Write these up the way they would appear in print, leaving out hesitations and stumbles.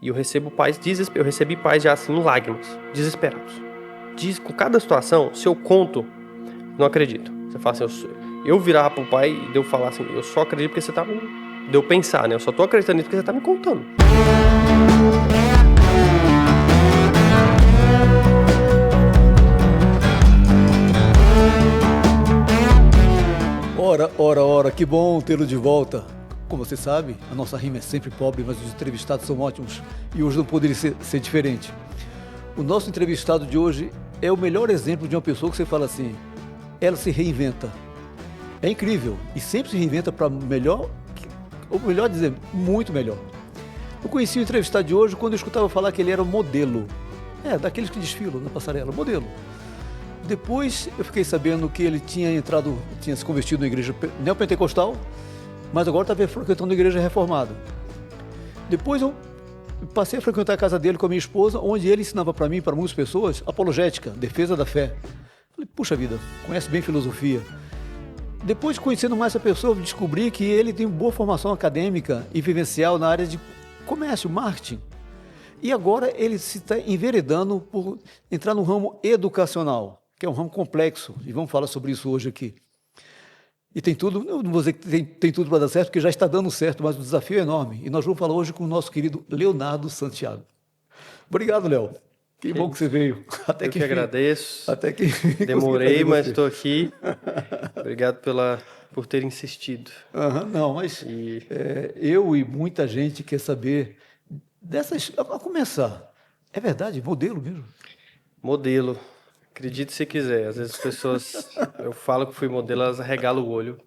E eu recebo pais eu recebi pais já assim, em lágrimas, desesperados. Com cada situação, se eu conto, não acredito. Você fala assim, eu virar pro pai e eu falar assim, eu só acredito porque você tá me... De eu pensar, né? Eu só tô acreditando nisso porque você tá me contando. Ora, que bom tê-lo de volta. Como você sabe, a nossa rima é sempre pobre, mas os entrevistados são ótimos e hoje não poderia ser diferente. O nosso entrevistado de hoje é o melhor exemplo de uma pessoa que você fala assim, ela se reinventa. É incrível e sempre se reinventa para melhor, ou melhor dizer, muito melhor. Eu conheci o entrevistado de hoje quando eu escutava falar que ele era modelo. Daqueles que desfilam na passarela, modelo. Depois eu fiquei sabendo que ele tinha se convertido na igreja neopentecostal, mas agora estava frequentando a igreja reformada. Depois eu passei a frequentar a casa dele com a minha esposa, onde ele ensinava para mim e para muitas pessoas apologética, defesa da fé. Falei, puxa vida, conhece bem filosofia. Depois, conhecendo mais essa pessoa, eu descobri que ele tem boa formação acadêmica e vivencial na área de comércio, marketing. E agora ele se está enveredando por entrar no ramo educacional, que é um ramo complexo, e vamos falar sobre isso hoje aqui. E tem tudo, eu não vou dizer que tem tudo para dar certo, porque já está dando certo, mas o desafio é enorme. E nós vamos falar hoje com o nosso querido Leonardo Santiago. Obrigado, Léo. Que bom que você veio. Eu que agradeço. Até que demorei, mas estou aqui. Obrigado por ter insistido. Não, mas eu e muita gente quer saber dessas... A começar, é verdade, modelo mesmo? Modelo. Acredite se quiser. Às vezes as pessoas... Eu falo que fui modelo, elas arregalam o olho.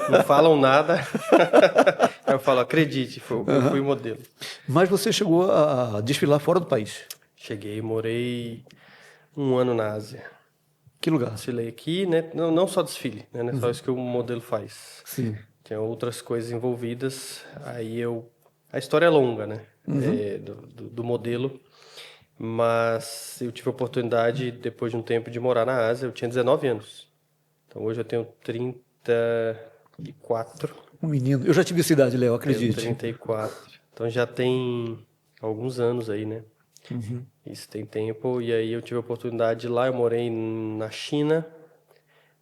Não falam nada. Aí eu falo, acredite, eu fui modelo. Mas você chegou a desfilar fora do país? Cheguei, morei 1 ano na Ásia. Que lugar? Desfilei aqui, né? Não só desfile, né? Não é só isso que o modelo faz. Sim. Tem outras coisas envolvidas. Aí a história é longa, né? Do modelo. Mas eu tive a oportunidade, depois de um tempo, de morar na Ásia. Eu tinha 19 anos. Então hoje eu tenho 34. Um menino. Eu já tive essa idade, Léo, acredite. Tenho 34. Então já tem alguns anos aí, né? Isso tem tempo. E aí eu tive a oportunidade de ir lá. Eu morei na China,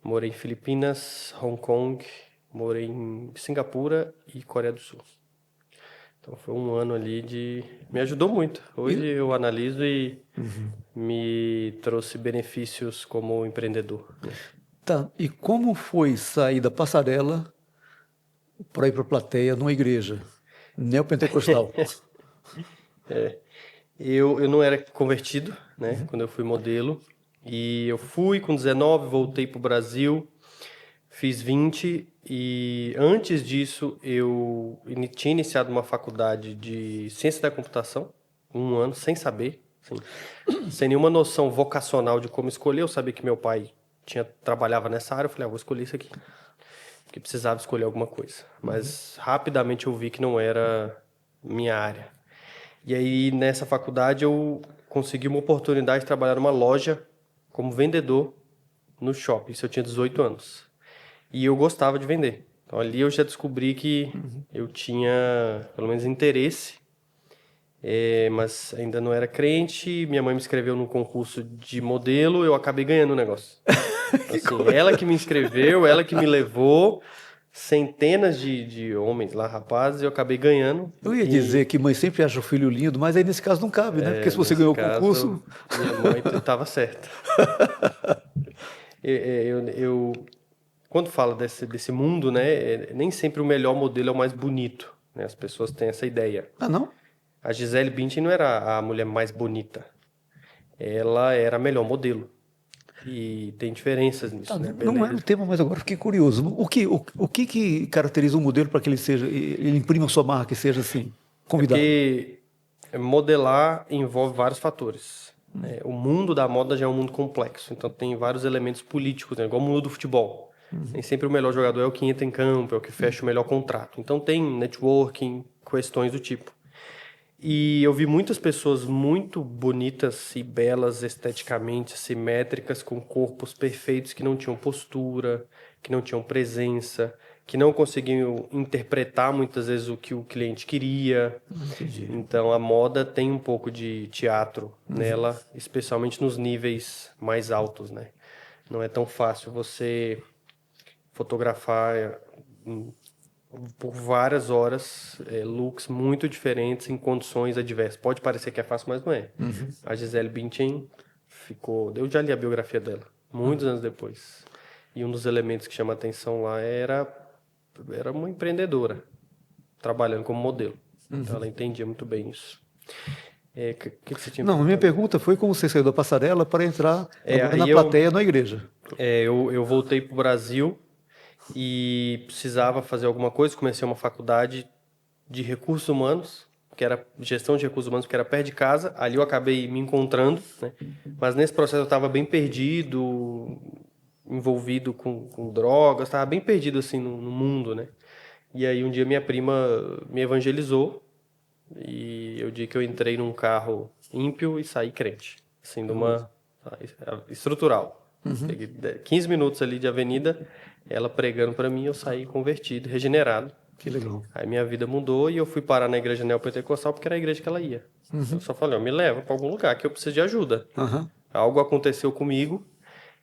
morei em Filipinas, Hong Kong, morei em Singapura e Coreia do Sul. Então foi um ano ali me ajudou muito. Hoje eu analiso e me trouxe benefícios como empreendedor. Tá, e como foi sair da passarela para ir para a plateia numa igreja neopentecostal? Eu não era convertido, né, quando eu fui modelo. E eu fui com 19, voltei para o Brasil, fiz 20 e antes disso eu tinha iniciado uma faculdade de ciência da computação, 1 ano, sem saber, assim, sem nenhuma noção vocacional de como escolher. Eu sabia que meu pai trabalhava nessa área, eu falei, vou escolher isso aqui, porque precisava escolher alguma coisa. Mas rapidamente eu vi que não era minha área. E aí nessa faculdade eu consegui uma oportunidade de trabalhar numa loja como vendedor no shopping, isso eu tinha 18 anos. E eu gostava de vender. Então ali eu já descobri que eu tinha, pelo menos, interesse, mas ainda não era crente. Minha mãe me inscreveu num concurso de modelo, eu acabei ganhando o negócio. Assim, ela que me inscreveu, ela que me levou, centenas de homens lá, rapazes, e eu acabei ganhando. Eu ia dizer que mãe sempre acha o filho lindo, mas aí nesse caso não cabe, né? Porque se você ganhou o concurso... Minha mãe estava certa. Quando fala desse mundo, né, nem sempre o melhor modelo é o mais bonito, né? As pessoas têm essa ideia. Ah, não? A Gisele Bündchen não era a mulher mais bonita. Ela era a melhor modelo. E tem diferenças nisso, né? Não é o tema, mas agora fiquei curioso. O que caracteriza um modelo para que ele imprima a sua marca e seja assim, convidado? Porque modelar envolve vários fatores. O mundo da moda já é um mundo complexo, então tem vários elementos políticos, né? Igual o mundo do futebol. Nem sempre o melhor jogador é o que entra em campo, é o que fecha o melhor contrato. Então tem networking, questões do tipo. E eu vi muitas pessoas muito bonitas e belas esteticamente, simétricas, com corpos perfeitos, que não tinham postura, que não tinham presença, que não conseguiam interpretar muitas vezes o que o cliente queria. Entendi. Então a moda tem um pouco de teatro nela, especialmente nos níveis mais altos, né? Não é tão fácil você fotografar por várias horas looks muito diferentes em condições adversas. Pode parecer que é fácil, mas não é. A Gisele Bündchen ficou... Eu já li a biografia dela, muitos anos depois. E um dos elementos que chama a atenção lá era uma empreendedora, trabalhando como modelo. Então ela entendia muito bem isso. Que você tinha Não, a minha pergunta foi como você saiu da passarela para entrar agora na plateia na igreja. Eu voltei para o Brasil e precisava fazer alguma coisa. Comecei uma faculdade de recursos humanos, que era gestão de recursos humanos, que era perto de casa. Ali eu acabei me encontrando, né? Mas nesse processo eu estava bem perdido, envolvido com drogas, estava bem perdido assim no mundo, né? E aí um dia minha prima me evangelizou e eu digo que eu entrei num carro ímpio e saí crente, assim, de uma estrutural. Peguei 15 minutos ali de avenida, ela pregando para mim, eu saí convertido, regenerado. Que legal. Aí minha vida mudou e eu fui parar na igreja neopentecostal porque era a igreja que ela ia. Eu só falei, me leva para algum lugar que eu preciso de ajuda. Algo aconteceu comigo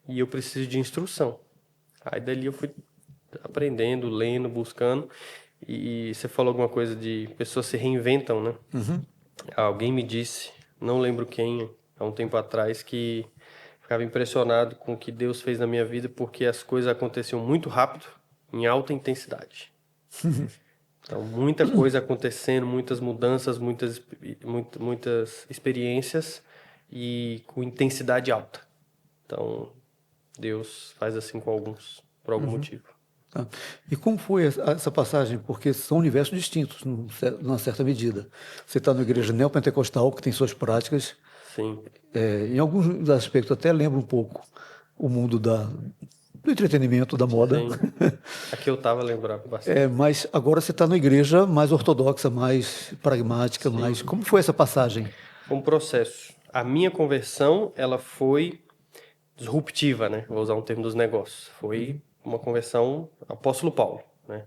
e eu preciso de instrução. Aí dali eu fui aprendendo, lendo, buscando. E você falou alguma coisa de pessoas se reinventam, né? Alguém me disse, não lembro quem, há um tempo atrás, que ficava impressionado com o que Deus fez na minha vida porque as coisas aconteciam muito rápido, em alta intensidade. Então, muita coisa acontecendo, muitas mudanças, muitas experiências e com intensidade alta. Então, Deus faz assim com alguns, por algum motivo. Tá. E como foi essa passagem? Porque são universos distintos, numa certa medida. Você está na igreja neopentecostal, que tem suas práticas. Sim. Em alguns aspectos até lembra um pouco o mundo do entretenimento, da moda. Sim. Aqui eu estava lembrando bastante. Mas agora você está na igreja mais ortodoxa, mais pragmática, mais... Como foi essa passagem? Foi um processo. A minha conversão, ela foi disruptiva, né? Vou usar um termo dos negócios. Foi uma conversão apóstolo Paulo, né?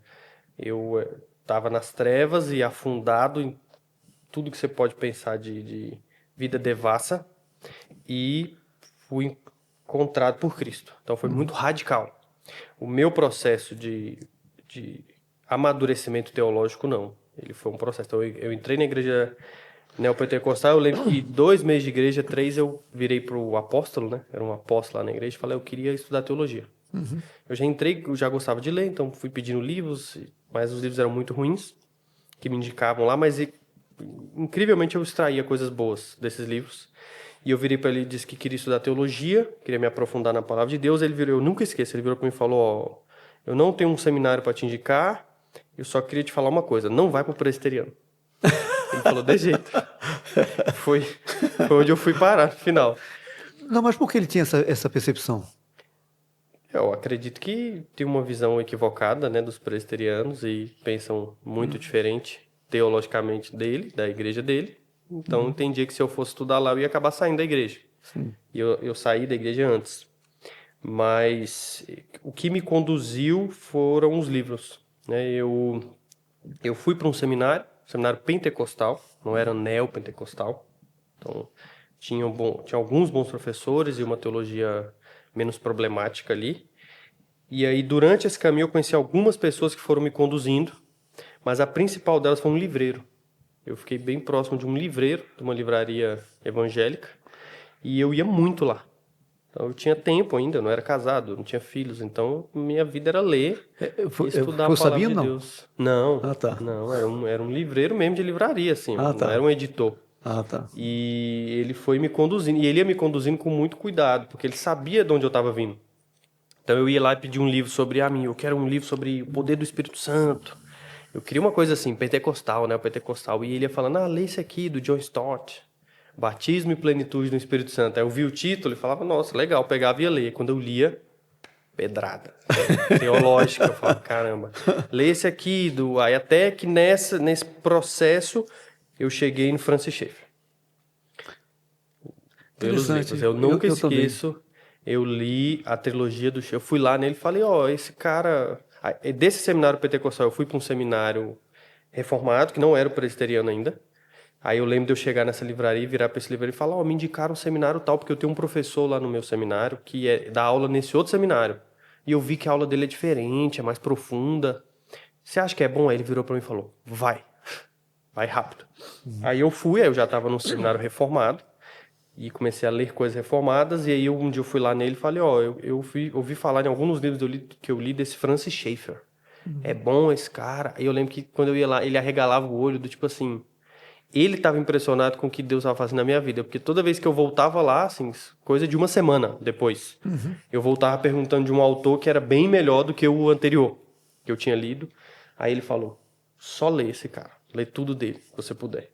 Eu estava nas trevas e afundado em tudo que você pode pensar de vida devassa e fui encontrado por Cristo. Então foi muito radical. O meu processo de amadurecimento teológico, não. Ele foi um processo. Então eu entrei na igreja neopentecostal, eu lembro que 2 meses de igreja, 3 eu virei para o apóstolo, né? Era um apóstolo lá na igreja, e falei, eu queria estudar teologia. Eu já entrei, eu já gostava de ler, então fui pedindo livros, mas os livros eram muito ruins, que me indicavam lá, mas incrivelmente eu extraía coisas boas desses livros. E eu virei para ele e disse que queria estudar teologia, queria me aprofundar na palavra de Deus. Ele virou, eu nunca esqueço, ele virou para mim e falou, eu não tenho um seminário para te indicar, eu só queria te falar uma coisa, não vai para o presbiteriano. Ele falou, de jeito. Foi onde eu fui parar, no final. Não, mas por que ele tinha essa percepção? Eu acredito que tem uma visão equivocada, né, dos presbiterianos e pensam muito diferente teologicamente dele, da igreja dele. Então, eu entendia que se eu fosse estudar lá, eu ia acabar saindo da igreja. E eu saí da igreja antes. Mas o que me conduziu foram os livros, né? Eu fui para um seminário pentecostal, não era neopentecostal. Então, tinha alguns bons professores e uma teologia menos problemática ali. E aí, durante esse caminho, eu conheci algumas pessoas que foram me conduzindo, mas a principal delas foi um livreiro. Eu fiquei bem próximo de um livreiro, de uma livraria evangélica, e eu ia muito lá. Então, eu tinha tempo ainda, eu não era casado, não tinha filhos, então minha vida era ler e estudar a palavra de Deus. Não, não, era um livreiro mesmo de livraria, assim, não era um editor. E ele foi me conduzindo, e ele ia me conduzindo com muito cuidado, porque ele sabia de onde eu estava vindo. Então eu ia lá e pedir um livro sobre mim, eu quero um livro sobre o poder do Espírito Santo. Eu queria uma coisa assim, pentecostal, né, pentecostal. E ele ia falando, lê esse aqui, do John Stott, Batismo e Plenitude no Espírito Santo. Aí eu vi o título e falava, nossa, legal, pegava e ia ler. Quando eu lia, pedrada, teológica, eu falava, caramba, lê esse aqui, aí até que nesse processo eu cheguei no Francis Schaeffer. Pelos livros, eu nunca esqueço, eu li a trilogia do Schaeffer, eu fui lá nele e falei, esse cara... Desse seminário pentecostal, eu fui para um seminário reformado, que não era o presbiteriano ainda. Aí eu lembro de eu chegar nessa livraria e virar para esse livraria e falar, me indicaram um seminário tal, porque eu tenho um professor lá no meu seminário que dá aula nesse outro seminário. E eu vi que a aula dele é diferente, é mais profunda. Você acha que é bom? Aí ele virou para mim e falou, vai rápido. Aí eu fui, aí eu já estava num seminário reformado, e comecei a ler coisas reformadas, e aí um dia eu fui lá nele e falei, eu ouvi falar em alguns livros que eu li desse Francis Schaeffer. É bom esse cara. Aí eu lembro que quando eu ia lá, ele arregalava o olho do tipo assim, ele estava impressionado com o que Deus estava fazendo na minha vida, porque toda vez que eu voltava lá, assim, coisa de uma semana depois, eu voltava perguntando de um autor que era bem melhor do que o anterior, que eu tinha lido. Aí ele falou, só lê esse cara, lê tudo dele, se você puder.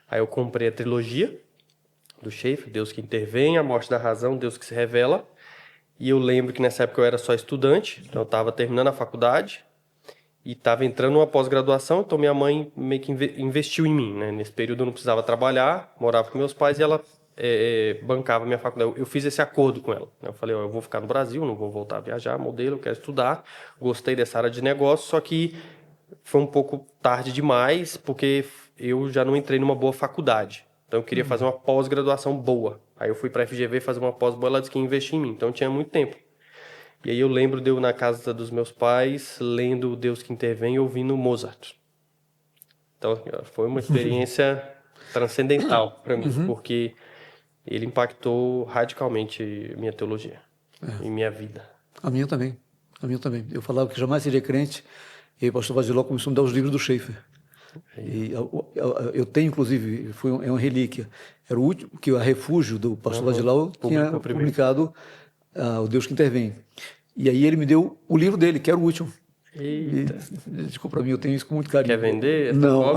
Aí eu comprei a trilogia do Schaeffer, Deus que intervém, A Morte da Razão, Deus que se revela. E eu lembro que nessa época eu era só estudante, então eu estava terminando a faculdade e estava entrando numa pós-graduação, então minha mãe meio que investiu em mim, né? Nesse período eu não precisava trabalhar, morava com meus pais e ela bancava a minha faculdade. Eu fiz esse acordo com ela, né? Eu falei, eu vou ficar no Brasil, não vou voltar a viajar, modelo, eu quero estudar, gostei dessa área de negócio, só que foi um pouco tarde demais, porque eu já não entrei numa boa faculdade. Então eu queria fazer uma pós-graduação boa. Aí eu fui para a FGV fazer uma pós boa, ela disse que ia investir em mim. Então tinha muito tempo. E aí eu lembro de eu na casa dos meus pais, lendo Deus que Intervém e ouvindo Mozart. Então foi uma experiência transcendental para mim, porque ele impactou radicalmente minha teologia e minha vida. A minha também. A minha também. Eu falava que jamais seria crente, e aí o pastor Vadiló começou a me dar os livros do Schaeffer. E eu tenho, inclusive, é uma relíquia. Era o último que o Refúgio do pastor Vadiló tinha publicado, O Deus que Intervém. E aí ele me deu o livro dele, que era o último. Eita. Desculpa, para mim, eu tenho isso com muito carinho. Quer vender? Não.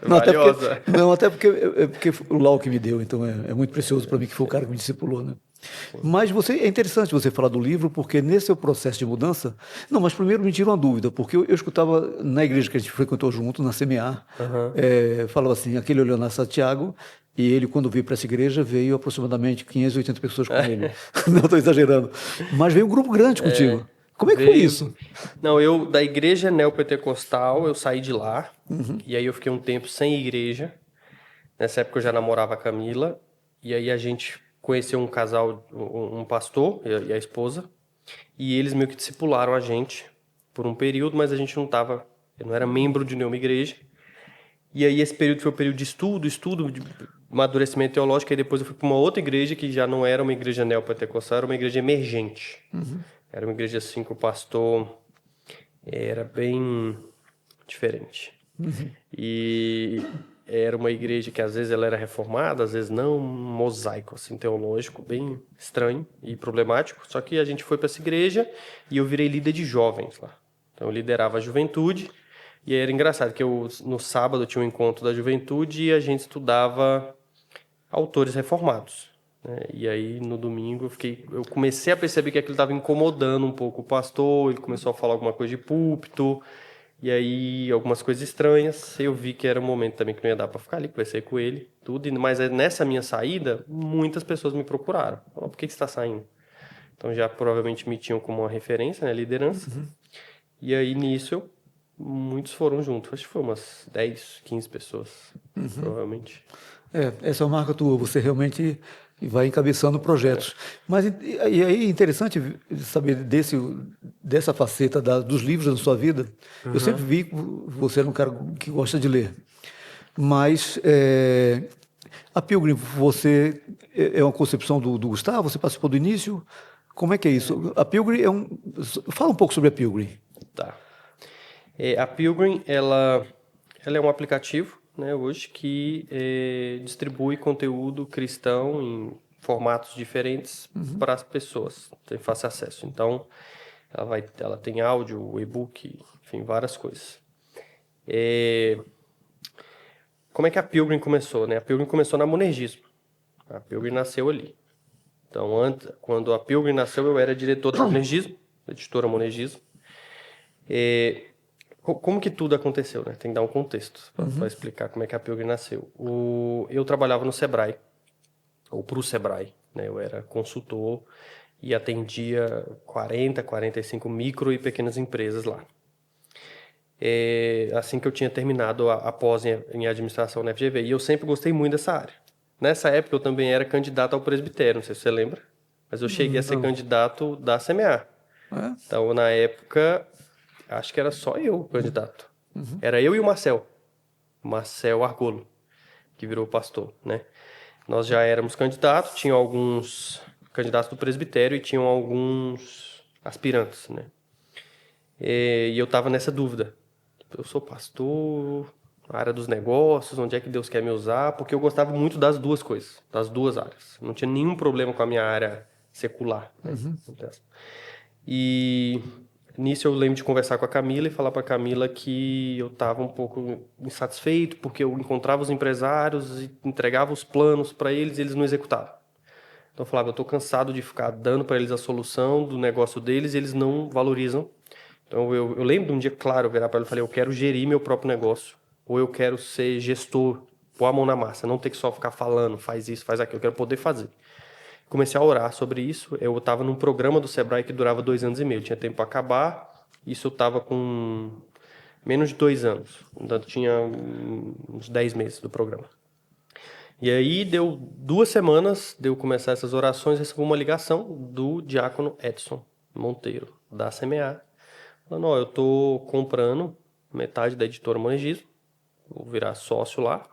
Valiosa. Até porque o Lau que me deu, então é muito precioso para mim, que foi o cara que me discipulou, né? Mas é interessante você falar do livro, porque nesse seu processo de mudança... Não, mas primeiro me tira uma dúvida, porque eu escutava na igreja que a gente frequentou junto, na CMA, falava assim, aquele Leonardo Santiago, e ele, quando veio para essa igreja, veio aproximadamente 580 pessoas com ele. Não estou exagerando. Mas veio um grupo grande contigo. Como é que foi isso? Não, eu, da igreja neopentecostal, eu saí de lá, e aí eu fiquei um tempo sem igreja. Nessa época eu já namorava a Camila, e aí a gente conheceu um casal, um pastor e a esposa, e eles meio que discipularam a gente por um período, mas a gente eu não era membro de nenhuma igreja. E aí esse período foi um período de estudo, de amadurecimento teológico, e depois eu fui para uma outra igreja que já não era uma igreja neopentecostal, era uma igreja emergente. Era uma igreja assim que o pastor era bem diferente. E era uma igreja que às vezes ela era reformada, às vezes não, um mosaico assim, teológico, bem estranho e problemático. Só que a gente foi para essa igreja e eu virei líder de jovens lá. Então eu liderava a juventude e aí era engraçado que no sábado tinha um encontro da juventude e a gente estudava autores reformados. E aí no domingo eu comecei a perceber que aquilo estava incomodando um pouco o pastor, ele começou a falar alguma coisa de púlpito, e aí algumas coisas estranhas. Eu vi que era um momento também que não ia dar para ficar ali, conversei com ele, tudo. Mas nessa minha saída, muitas pessoas me procuraram. Falaram, por que você está saindo? Então já provavelmente me tinham como uma referência, né, liderança. E aí nisso muitos foram juntos. Acho que foi umas 10, 15 pessoas, provavelmente. Essa é uma marca tua, você realmente vai encabeçando projetos. Mas e aí é interessante saber dessa faceta dos livros da sua vida. Eu sempre vi que você era um cara que gosta de ler. Mas a Pilgrim, você é uma concepção do Gustavo? Você participou do início? Como é que é isso? A Pilgrim Fala um pouco sobre a Pilgrim. Tá. A Pilgrim, ela é um aplicativo, né, hoje que distribui conteúdo cristão em formatos diferentes para as pessoas, tem fácil acesso. Então, ela tem áudio, e-book, enfim, várias coisas. Como é que a Pilgrim começou? Né? A Pilgrim começou na Monergismo. A Pilgrim nasceu ali. Então, quando a Pilgrim nasceu, eu era diretor da Monergismo, editora Monergismo. Como que tudo aconteceu, né? Tem que dar um contexto para explicar como é que a Pilgrim nasceu. Eu trabalhava no Sebrae, ou para o Sebrae, né? Eu era consultor e atendia 40, 45 micro e pequenas empresas lá. Assim que eu tinha terminado a pós em administração na FGV. E eu sempre gostei muito dessa área. Nessa época eu também era candidato ao presbitério, não sei se você lembra, mas eu cheguei a ser candidato da CMA. Então, na época, acho que era só eu o candidato. Era eu e o Marcel Argolo, que virou pastor, né? Nós já éramos candidatos, tinham alguns candidatos do presbitério e tinham alguns aspirantes, né? E eu estava nessa dúvida. Eu sou pastor, na área dos negócios, onde é que Deus quer me usar? Porque eu gostava muito das duas coisas, das duas áreas. Não tinha nenhum problema com a minha área secular, né? E nisso eu lembro de conversar com a Camila e falar para a Camila que eu estava um pouco insatisfeito porque eu encontrava os empresários e entregava os planos para eles e eles não executavam. Então eu falava, eu estou cansado de ficar dando para eles a solução do negócio deles e eles não valorizam. Então eu lembro de um dia, claro, eu virar para ele e falei, eu quero gerir meu próprio negócio ou eu quero ser gestor, pôr a mão na massa, não ter que só ficar falando, faz isso, faz aquilo, eu quero poder fazer. Comecei a orar sobre isso. Eu estava num programa do Sebrae que durava 2 anos e meio. Tinha tempo para acabar. Isso eu estava com menos de 2 anos. Então, tinha uns 10 meses do programa. E aí deu 2 semanas de eu começar essas orações, recebi uma ligação do diácono Edson Monteiro, da CMA, falando, eu estou comprando metade da editora Monegismo, vou virar sócio lá,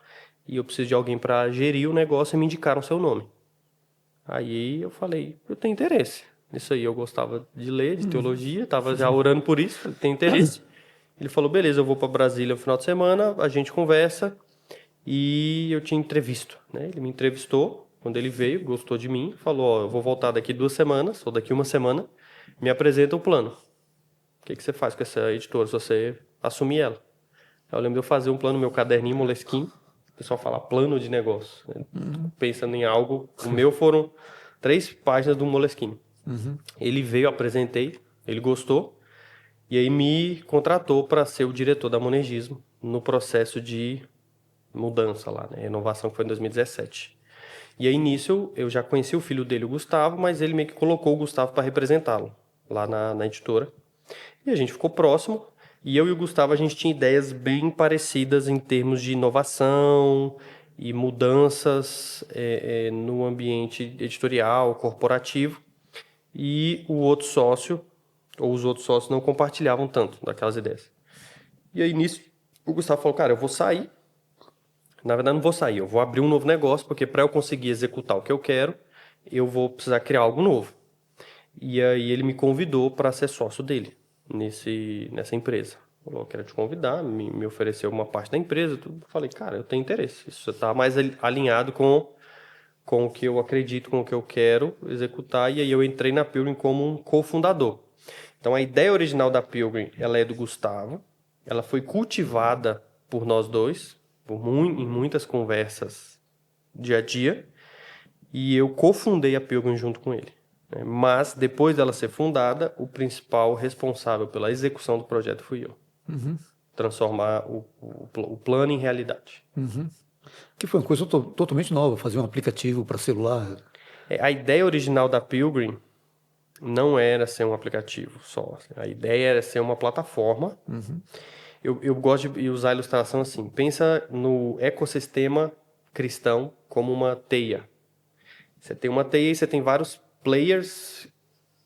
e eu preciso de alguém para gerir o negócio e me indicaram seu nome. Aí eu falei, eu tenho interesse. Nisso aí eu gostava de ler, de teologia, estava já orando por isso, falei, tenho interesse. Ele falou, beleza, eu vou para Brasília no final de semana, a gente conversa e eu te entrevisto, né? Ele me entrevistou, quando ele veio, gostou de mim, falou, eu vou voltar daqui 2 semanas, ou daqui 1 semana, me apresenta o plano. O que você faz com essa editora se você assumir ela? Eu lembro de eu fazer um plano no meu caderninho Moleskine. O pessoal fala plano de negócio. Né? Pensando em algo. O meu foram 3 páginas do Moleskine. Ele veio, apresentei, ele gostou. E aí me contratou para ser o diretor da Monegismo no processo de mudança lá, né? Renovação que foi em 2017. E aí nisso eu já conheci o filho dele, o Gustavo, mas ele meio que colocou o Gustavo para representá-lo lá na editora. E a gente ficou próximo. E eu e o Gustavo, a gente tinha ideias bem parecidas em termos de inovação e mudanças no ambiente editorial, corporativo. E o outro sócio, ou os outros sócios, não compartilhavam tanto daquelas ideias. E aí, nisso, o Gustavo falou, cara, eu vou sair. Na verdade, não vou sair, eu vou abrir um novo negócio, porque para eu conseguir executar o que eu quero, eu vou precisar criar algo novo. E aí ele me convidou para ser sócio dele nessa empresa. Falou, quero te convidar, me ofereceu uma parte da empresa, tudo. Falei, cara, eu tenho interesse. Isso está mais alinhado com o que eu acredito, com o que eu quero executar. E aí eu entrei na Pilgrim como um cofundador. Então a ideia original da Pilgrim, ela é do Gustavo. Ela foi cultivada por nós dois, em muitas conversas dia a dia. E eu cofundei a Pilgrim junto com ele. Mas, depois dela ser fundada, o principal responsável pela execução do projeto fui eu. Transformar o plano em realidade. Que foi uma coisa totalmente nova, fazer um aplicativo para celular. A ideia original da Pilgrim não era ser um aplicativo só. A ideia era ser uma plataforma. Eu gosto de usar a ilustração assim. Pensa no ecossistema cristão como uma teia. Você tem uma teia e você tem vários players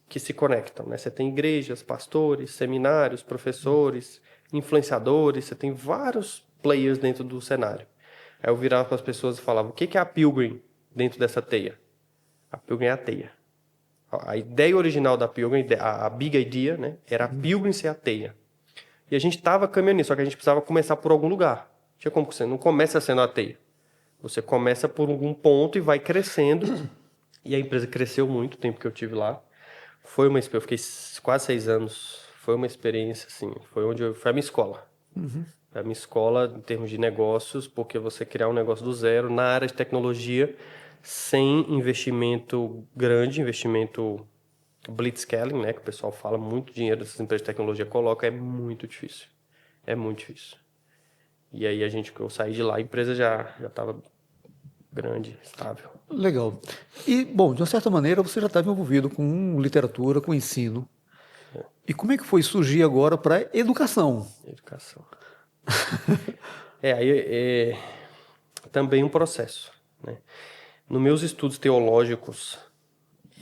que se conectam, né? Você tem igrejas, pastores, seminários, professores, influenciadores, você tem vários players dentro do cenário. Aí eu virava para as pessoas e falava, o que é a Pilgrim dentro dessa teia? A Pilgrim é a teia. A ideia original da Pilgrim, a big idea, né? Era a Pilgrim ser a teia. E a gente estava caminhando nisso, só que a gente precisava começar por algum lugar. Tinha como você não começa sendo a teia. Você começa por algum ponto e vai crescendo. E a empresa cresceu muito o tempo que eu tive lá. Foi eu fiquei quase 6 anos. Foi uma experiência, assim, foi a minha escola. Foi a minha escola em termos de negócios, porque você criar um negócio do zero na área de tecnologia, sem investimento grande, investimento blitzscaling, né, que o pessoal fala, muito dinheiro dessas empresas de tecnologia coloca, é muito difícil. É muito difícil. E aí eu saí de lá, a empresa já estava grande, estável. Legal. E, bom, de uma certa maneira, você já estava envolvido com literatura, com ensino. E como é que foi surgir agora para educação? Educação. Aí também um processo, né? Nos meus estudos teológicos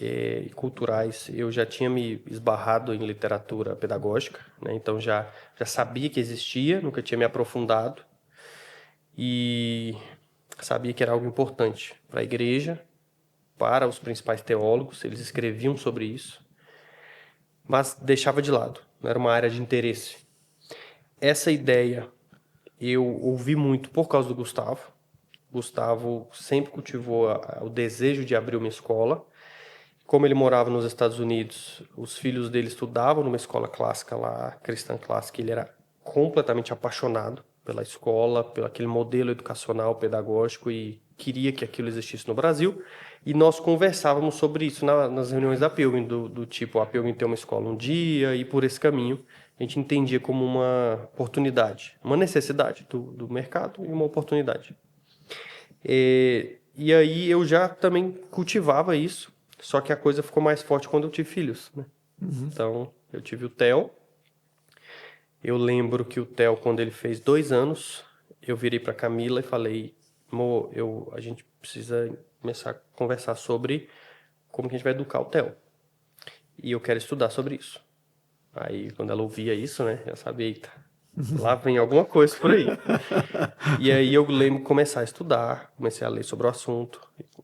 e culturais, eu já tinha me esbarrado em literatura pedagógica, né? Então já sabia que existia, nunca tinha me aprofundado e sabia que era algo importante para a igreja, para os principais teólogos, eles escreviam sobre isso, mas deixava de lado, não era uma área de interesse. Essa ideia eu ouvi muito por causa do Gustavo. Gustavo sempre cultivou o desejo de abrir uma escola. Como ele morava nos Estados Unidos, os filhos dele estudavam numa escola clássica lá, cristã clássica. Ele era completamente apaixonado pela escola, pelo aquele modelo educacional, pedagógico e queria que aquilo existisse no Brasil. E nós conversávamos sobre isso nas reuniões da Pilgrim, do tipo, a Pilgrim tem uma escola um dia e por esse caminho a gente entendia como uma oportunidade, uma necessidade do mercado e uma oportunidade. E aí eu já também cultivava isso, só que a coisa ficou mais forte quando eu tive filhos, né? Então, eu tive o Theo. Eu lembro que o Theo, quando ele fez 2 anos, eu virei para Camila e falei, amor, a gente precisa começar a conversar sobre como que a gente vai educar o Theo. E eu quero estudar sobre isso. Aí, quando ela ouvia isso, né, eu sabia, eita, lá vem alguma coisa por aí. E aí eu lembro de começar a estudar, comecei a ler sobre o assunto.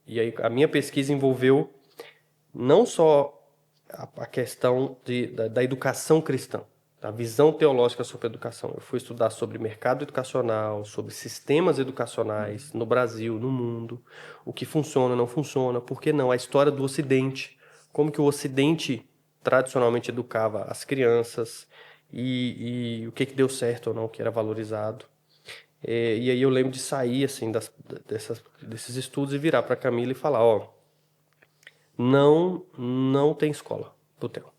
E aí a minha pesquisa envolveu não só a questão da educação cristã, da visão teológica sobre a educação. Eu fui estudar sobre mercado educacional, sobre sistemas educacionais no Brasil, no mundo, o que funciona, não funciona, por que não, a história do Ocidente, como que o Ocidente tradicionalmente educava as crianças e o que deu certo ou não, o que era valorizado. E aí eu lembro de sair assim desses estudos e virar para a Camila e falar, ó, não tem escola pro Theo.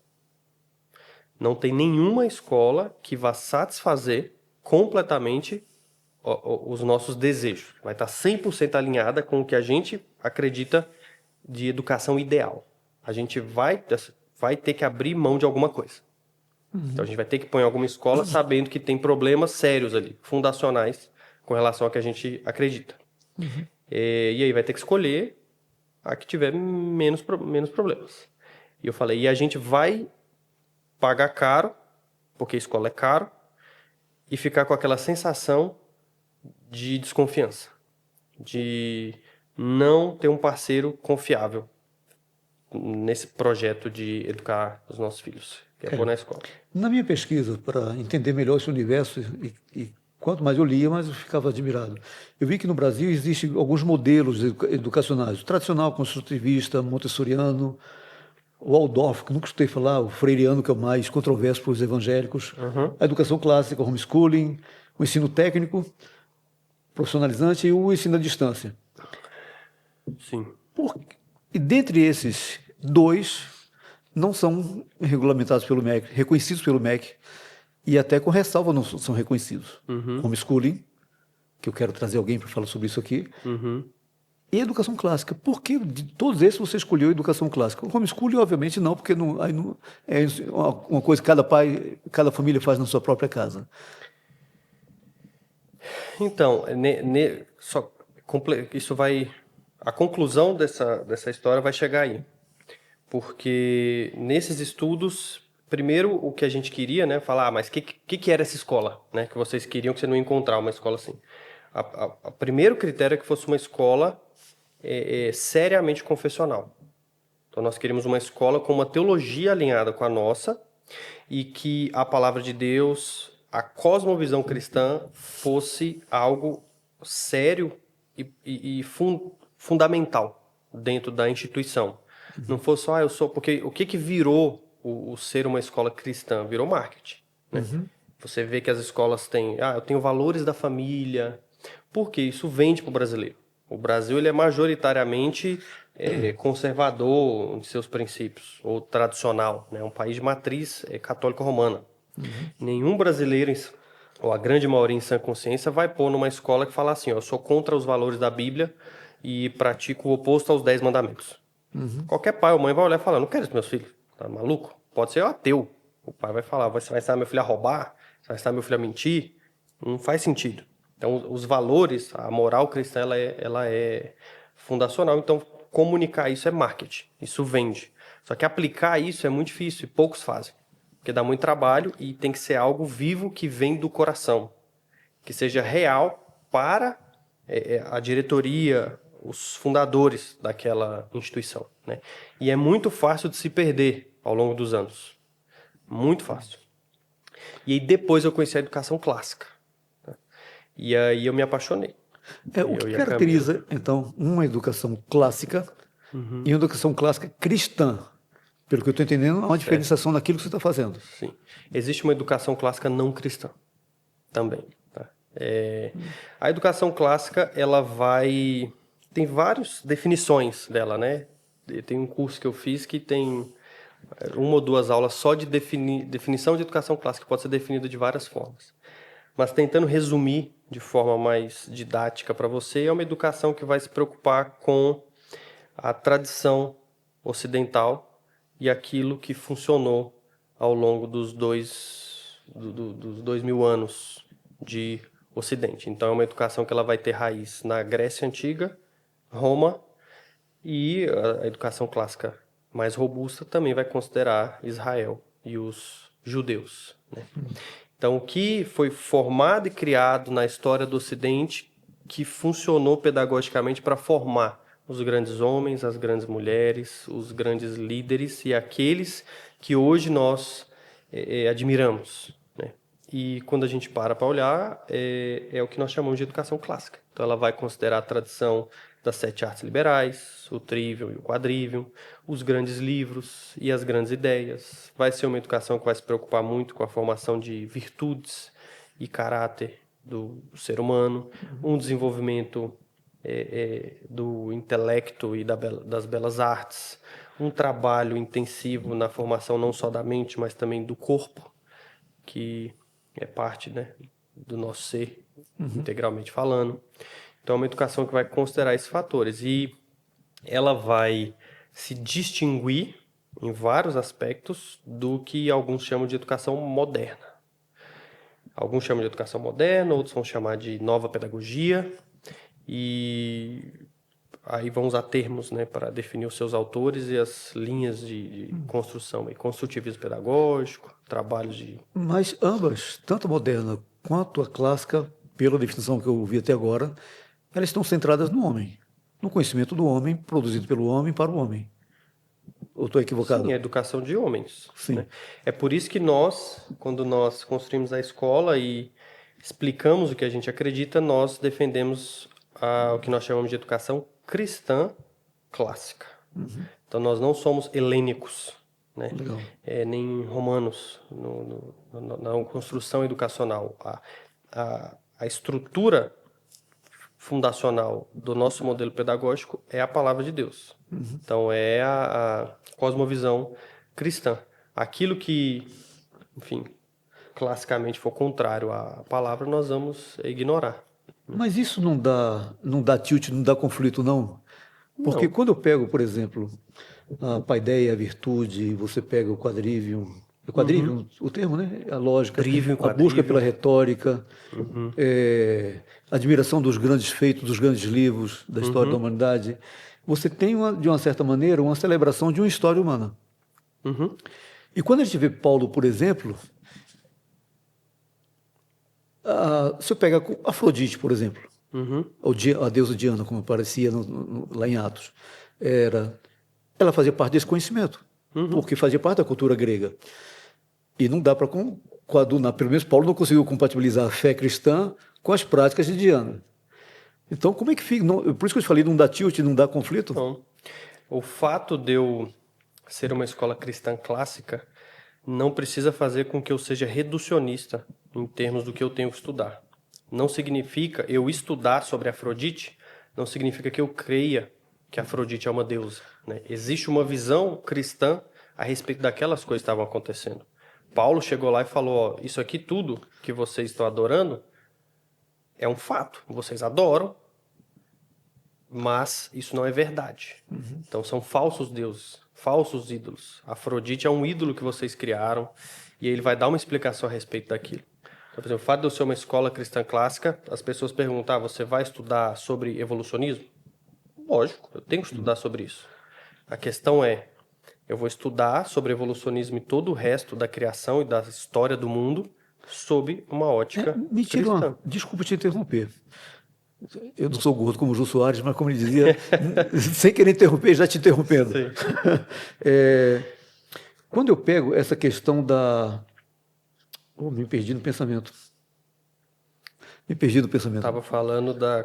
Não tem nenhuma escola que vá satisfazer completamente os nossos desejos. Vai estar 100% alinhada com o que a gente acredita de educação ideal. A gente vai ter que abrir mão de alguma coisa. Então a gente vai ter que pôr em alguma escola sabendo que tem problemas sérios ali, fundacionais, com relação ao que a gente acredita. E aí vai ter que escolher a que tiver menos problemas. E eu falei, e a gente vai pagar caro, porque a escola é caro, e ficar com aquela sensação de desconfiança, de não ter um parceiro confiável nesse projeto de educar os nossos filhos, que é pôr na escola. Na minha pesquisa, para entender melhor esse universo, e quanto mais eu lia, mais eu ficava admirado. Eu vi que no Brasil existem alguns modelos educacionais. O tradicional, construtivista, montessoriano, o Waldorf, que nunca escutei falar, o freiriano, que é o mais controverso para os evangélicos, a educação clássica, o homeschooling, o ensino técnico, profissionalizante e o ensino à distância. Sim. E dentre esses, 2 não são regulamentados pelo MEC, reconhecidos pelo MEC, e até com ressalva não são reconhecidos. Homeschooling, que eu quero trazer alguém para falar sobre isso aqui, e educação clássica. Por que de todos esses você escolheu educação clássica? O homeschooling, obviamente, não, porque aí não, é uma coisa que cada família faz na sua própria casa. Então, isso vai... A conclusão dessa história vai chegar aí. Porque nesses estudos, primeiro o que a gente queria, né, falar, mas o que era essa escola, né, que vocês queriam que você não ia encontrar uma escola assim. O primeiro critério é que fosse uma escola seriamente confessional. Então nós queríamos uma escola com uma teologia alinhada com a nossa e que a palavra de Deus, a cosmovisão cristã fosse algo sério e fundamental dentro da instituição. Não fosse só, eu sou... Porque o que virou o ser uma escola cristã? Virou marketing, né? Você vê que as escolas têm... eu tenho valores da família. Por quê? Isso vende para o brasileiro. O Brasil ele é majoritariamente conservador em seus princípios, ou tradicional, né? Um país de matriz católica romana. Nenhum brasileiro, ou a grande maioria em sã consciência, vai pôr numa escola que fala assim, eu sou contra os valores da Bíblia e pratico o oposto aos 10 mandamentos. Qualquer pai ou mãe vai olhar e falar, não quero isso meus filhos, tá maluco? Pode ser ateu. O pai vai falar, você vai ensinar meu filho a roubar? Você vai ensinar meu filho a mentir? Não faz sentido. Então, os valores, a moral cristã, ela é fundacional. Então, comunicar isso é marketing, isso vende. Só que aplicar isso é muito difícil e poucos fazem. Porque dá muito trabalho e tem que ser algo vivo que vem do coração. Que seja real para a diretoria, os fundadores daquela instituição, né? E é muito fácil de se perder ao longo dos anos. Muito fácil. E aí depois eu conheci a educação clássica. Né? E aí eu me apaixonei. O que caracteriza, então, uma educação clássica e uma educação clássica cristã? Pelo que eu estou entendendo, há uma diferenciação naquilo que você está fazendo. Sim. Existe uma educação clássica não cristã também. Tá? A educação clássica, ela vai... Tem várias definições dela, né? Tem um curso que eu fiz que tem uma ou duas aulas só de definição de educação clássica, que pode ser definida de várias formas. Mas tentando resumir de forma mais didática para você, é uma educação que vai se preocupar com a tradição ocidental e aquilo que funcionou ao longo dos 2000 anos de Ocidente. Então, é uma educação que ela vai ter raiz na Grécia Antiga, Roma, e a educação clássica mais robusta também vai considerar Israel e os judeus, né? Então, o que foi formado e criado na história do Ocidente que funcionou pedagogicamente para formar os grandes homens, as grandes mulheres, os grandes líderes e aqueles que hoje nós admiramos, né? E quando a gente para olhar, é o que nós chamamos de educação clássica. Então, ela vai considerar a tradição das 7 artes liberais, o trivium e o quadrivium, os grandes livros e as grandes ideias. Vai ser uma educação que vai se preocupar muito com a formação de virtudes e caráter do ser humano, um desenvolvimento do intelecto e das belas artes, um trabalho intensivo na formação não só da mente, mas também do corpo, que é parte, né, do nosso ser, integralmente falando. Então, é uma educação que vai considerar esses fatores e ela vai se distinguir em vários aspectos do que alguns chamam de educação moderna. Alguns chamam de educação moderna, outros vão chamar de nova pedagogia e aí vão usar termos, né, para definir os seus autores e as linhas de construção, construtivismo pedagógico, trabalhos de... Mas ambas, tanto a moderna quanto a clássica, pela definição que eu vi até agora, elas estão centradas no homem, no conhecimento do homem, produzido pelo homem para o homem. Ou estou equivocado? Sim, a educação de homens. Sim. Né? É por isso que nós, quando nós construímos a escola e explicamos o que a gente acredita, nós defendemos o que nós chamamos de educação cristã clássica. Então, nós não somos helênicos, né? Legal. Nem romanos na construção educacional. A estrutura fundacional do nosso modelo pedagógico é a palavra de Deus. Então, é a cosmovisão cristã. Aquilo que, enfim, classicamente for contrário à palavra, nós vamos ignorar. Mas isso não dá tilt, não dá conflito, não? Porque quando eu pego, por exemplo, a paideia, a virtude, você pega o quadrivium, o termo, né? A lógica, Trivium, a busca quadrivium. pela retórica, a admiração dos grandes feitos, dos grandes livros da história da humanidade. Você tem, de uma certa maneira, uma celebração de uma história humana. E quando a gente vê Paulo, por exemplo, se eu pega Afrodite, por exemplo, a deusa Diana, como aparecia lá em Atos, ela fazia parte desse conhecimento, porque fazia parte da cultura grega. E não dá para, pelo menos Paulo não conseguiu compatibilizar a fé cristã com as práticas de Diana. Então, como é que fica? Por isso que eu te falei, não dá tilt, não dá conflito? Não. O fato de eu ser uma escola cristã clássica não precisa fazer com que eu seja reducionista em termos do que eu tenho que estudar. Não significa eu estudar sobre Afrodite, não significa que eu creia que Afrodite é uma deusa, né? Existe uma visão cristã a respeito daquelas coisas que estavam acontecendo. Paulo chegou lá e falou, isso aqui tudo que vocês estão adorando é um fato, vocês adoram, mas isso não é verdade. Então são falsos deuses, falsos ídolos. Afrodite é um ídolo que vocês criaram e ele vai dar uma explicação a respeito daquilo. Então, por exemplo, o fato de eu ser uma escola cristã clássica, as pessoas perguntam, você vai estudar sobre evolucionismo? Lógico, eu tenho que estudar sobre isso. A questão é, eu vou estudar sobre evolucionismo e todo o resto da criação e da história do mundo sob uma ótica Me tira cristã. desculpa te interromper. Eu não sou gordo como o Jô Soares, mas como ele dizia, sem querer interromper, já te interrompendo. Sim. Quando eu pego essa questão da... me perdi no pensamento. Estava falando da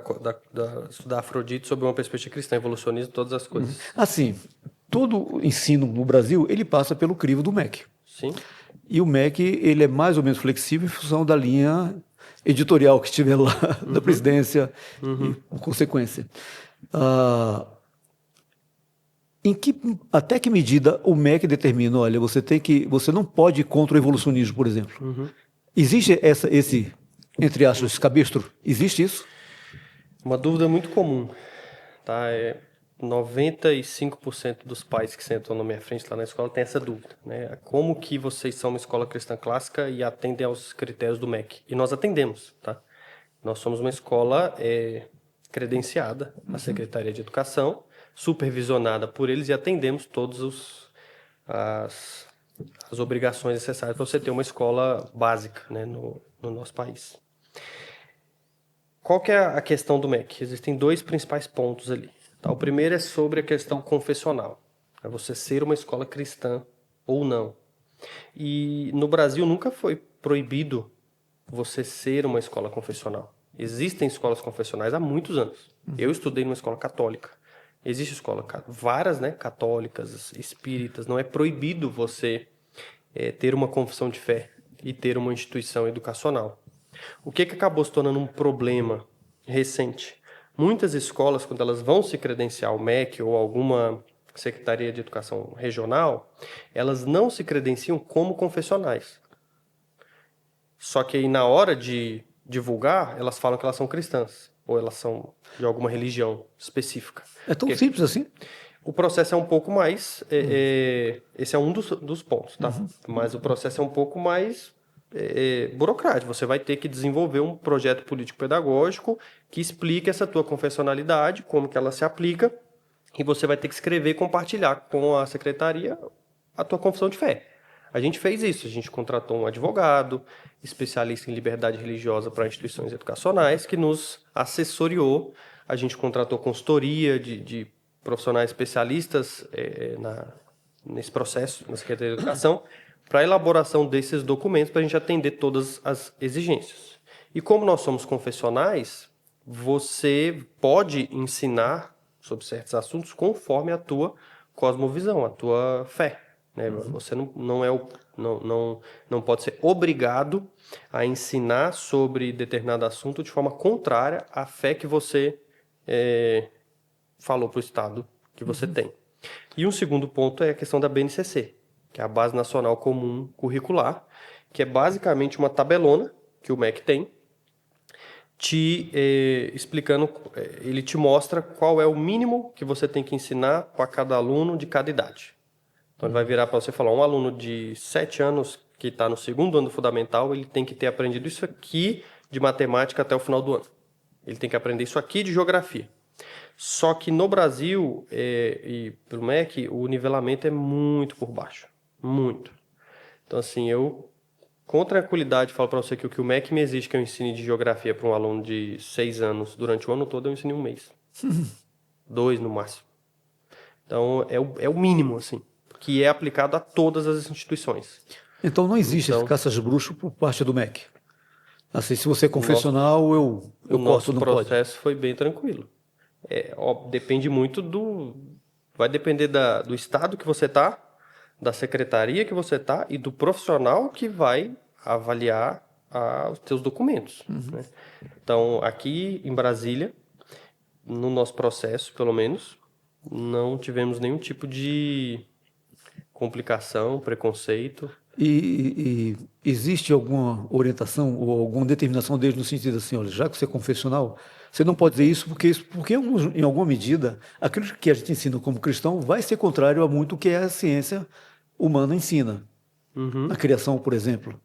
Afrodite sob uma perspectiva cristã, evolucionismo, todas as coisas. Assim, todo o ensino no Brasil, ele passa pelo crivo do MEC. Sim. E o MEC, ele é mais ou menos flexível em função da linha editorial que estiver lá da presidência, e, por consequência. Até que medida o MEC determina, olha, você não pode ir contra o evolucionismo, por exemplo. Existe esse, entre aspas, cabestro? Existe isso? Uma dúvida muito comum, tá? 95% dos pais que sentam na minha frente lá na escola têm essa dúvida, né? Como que vocês são uma escola cristã clássica e atendem aos critérios do MEC? E nós atendemos, tá? Nós somos uma escola credenciada à Secretaria de Educação, supervisionada por eles e atendemos todas as obrigações necessárias para você ter uma escola básica, né, no nosso país. Qual que é a questão do MEC? Existem dois principais pontos ali. Tá? O primeiro é sobre a questão confessional. É você ser uma escola cristã ou não. E no Brasil nunca foi proibido você ser uma escola confessional. Existem escolas confessionais há muitos anos. Eu estudei numa escola católica. Existe escola, várias, né, católicas, espíritas. Não é proibido você ter uma confissão de fé e ter uma instituição educacional. O que acabou se tornando um problema recente? Muitas escolas, quando elas vão se credenciar ao MEC ou alguma Secretaria de Educação regional, elas não se credenciam como confessionais. Só que aí, na hora de divulgar, elas falam que elas são cristãs, ou elas são de alguma religião específica. É tão simples assim? O processo é um pouco mais... esse é um dos pontos, tá? Mas o processo é um pouco mais burocrático. Você vai ter que desenvolver um projeto político-pedagógico que explique essa tua confessionalidade, como que ela se aplica, e você vai ter que escrever e compartilhar com a secretaria a tua confissão de fé. A gente fez isso, a gente contratou um advogado, especialista em liberdade religiosa para instituições educacionais, que nos assessoriou. A gente contratou consultoria de profissionais especialistas nesse processo, na Secretaria de Educação, para a elaboração desses documentos, para a gente atender todas as exigências. E como nós somos confessionais, você pode ensinar sobre certos assuntos conforme a tua cosmovisão, a tua fé. Né? Você não pode ser obrigado a ensinar sobre determinado assunto de forma contrária à fé que você falou para o Estado que você tem. E um segundo ponto é a questão da BNCC, que é a Base Nacional Comum Curricular, que é basicamente uma tabelona que o MEC tem, te explicando, ele te mostra qual é o mínimo que você tem que ensinar para cada aluno de cada idade. Então ele vai virar para você falar, um aluno de 7 anos que está no 2º ano fundamental, ele tem que ter aprendido isso aqui de matemática até o final do ano. Ele tem que aprender isso aqui de geografia. Só que no Brasil e pelo MEC, o nivelamento é muito por baixo. Muito. Então, assim, eu com tranquilidade falo para você que o que o MEC me exige que eu ensine de geografia para um aluno de 6 anos durante o ano todo, eu ensino em um mês. 2 no máximo. Então, é o mínimo, assim, que é aplicado a todas as instituições. Então, não existe caças bruxas por parte do MEC? Assim, se você é confessional, eu posso, não pode? O nosso processo foi bem tranquilo. Depende muito vai depender do estado que você está, da secretaria que você está e do profissional que vai avaliar os teus documentos. Né? Então, aqui em Brasília, no nosso processo, pelo menos, não tivemos nenhum tipo de complicação, preconceito. E existe alguma orientação ou alguma determinação deles no sentido assim, olha, já que você é confessional, você não pode dizer porque em alguma medida, aquilo que a gente ensina como cristão vai ser contrário a muito o que a ciência humana ensina. Uhum. Na criação, por exemplo.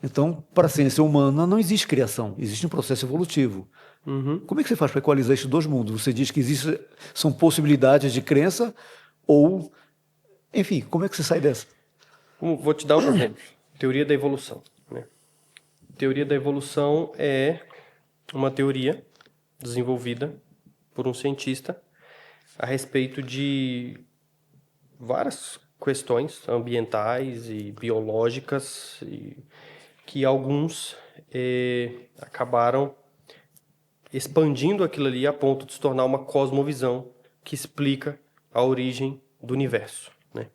Então, para a ciência humana não existe criação, existe um processo evolutivo. Uhum. Como é que você faz para equalizar esses dois mundos? Você diz que são possibilidades de crença ou, enfim, como é que você sai dessa? Vou te dar um exemplo. Teoria da evolução, né? Teoria da evolução é uma teoria desenvolvida por um cientista a respeito de várias questões ambientais e biológicas que alguns acabaram expandindo aquilo ali a ponto de se tornar uma cosmovisão que explica a origem do universo, né?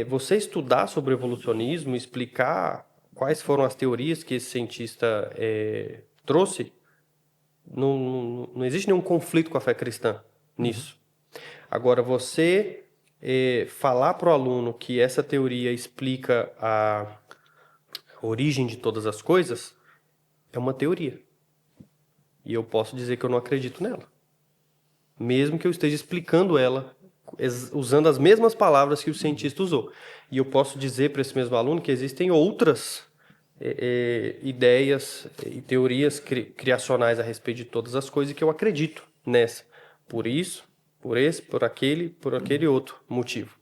Você estudar sobre evolucionismo, explicar quais foram as teorias que esse cientista trouxe, não existe nenhum conflito com a fé cristã nisso. Agora, você falar para o aluno que essa teoria explica a origem de todas as coisas é uma teoria. E eu posso dizer que eu não acredito nela. Mesmo que eu esteja explicando ela usando as mesmas palavras que o cientista usou. E eu posso dizer para esse mesmo aluno que existem outras ideias e teorias criacionais a respeito de todas as coisas e que eu acredito nessa. Por isso, por esse, por aquele outro motivo.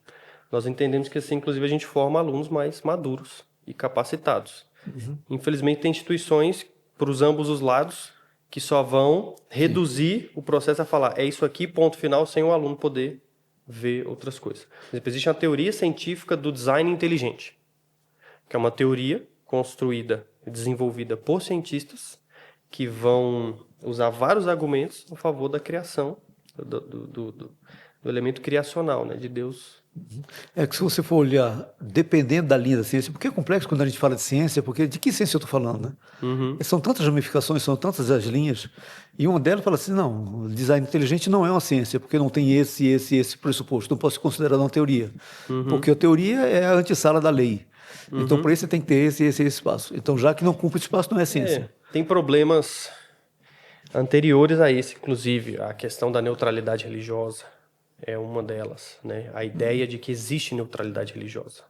Nós entendemos que assim, inclusive, a gente forma alunos mais maduros e capacitados. Uhum. Infelizmente, tem instituições, para os ambos os lados, que só vão reduzir o processo a falar, é isso aqui, ponto final, sem o aluno poder ver outras coisas. Por exemplo, existe uma teoria científica do design inteligente, que é uma teoria construída e desenvolvida por cientistas que vão usar vários argumentos a favor da criação, do elemento criacional, né, de Deus. É que se você for olhar, dependendo da linha da ciência, porque é complexo quando a gente fala de ciência, porque de que ciência eu estou falando, né? Uhum. São tantas ramificações, são tantas as linhas, e uma delas fala assim, não, o design inteligente não é uma ciência, porque não tem esse pressuposto, não pode ser considerado uma teoria, porque a teoria é a antessala da lei. Então, por isso você tem que ter esse espaço. Então, já que não cumpre espaço, não é ciência. Tem problemas anteriores a esse, inclusive, a questão da neutralidade religiosa é uma delas, né? A ideia de que existe neutralidade religiosa.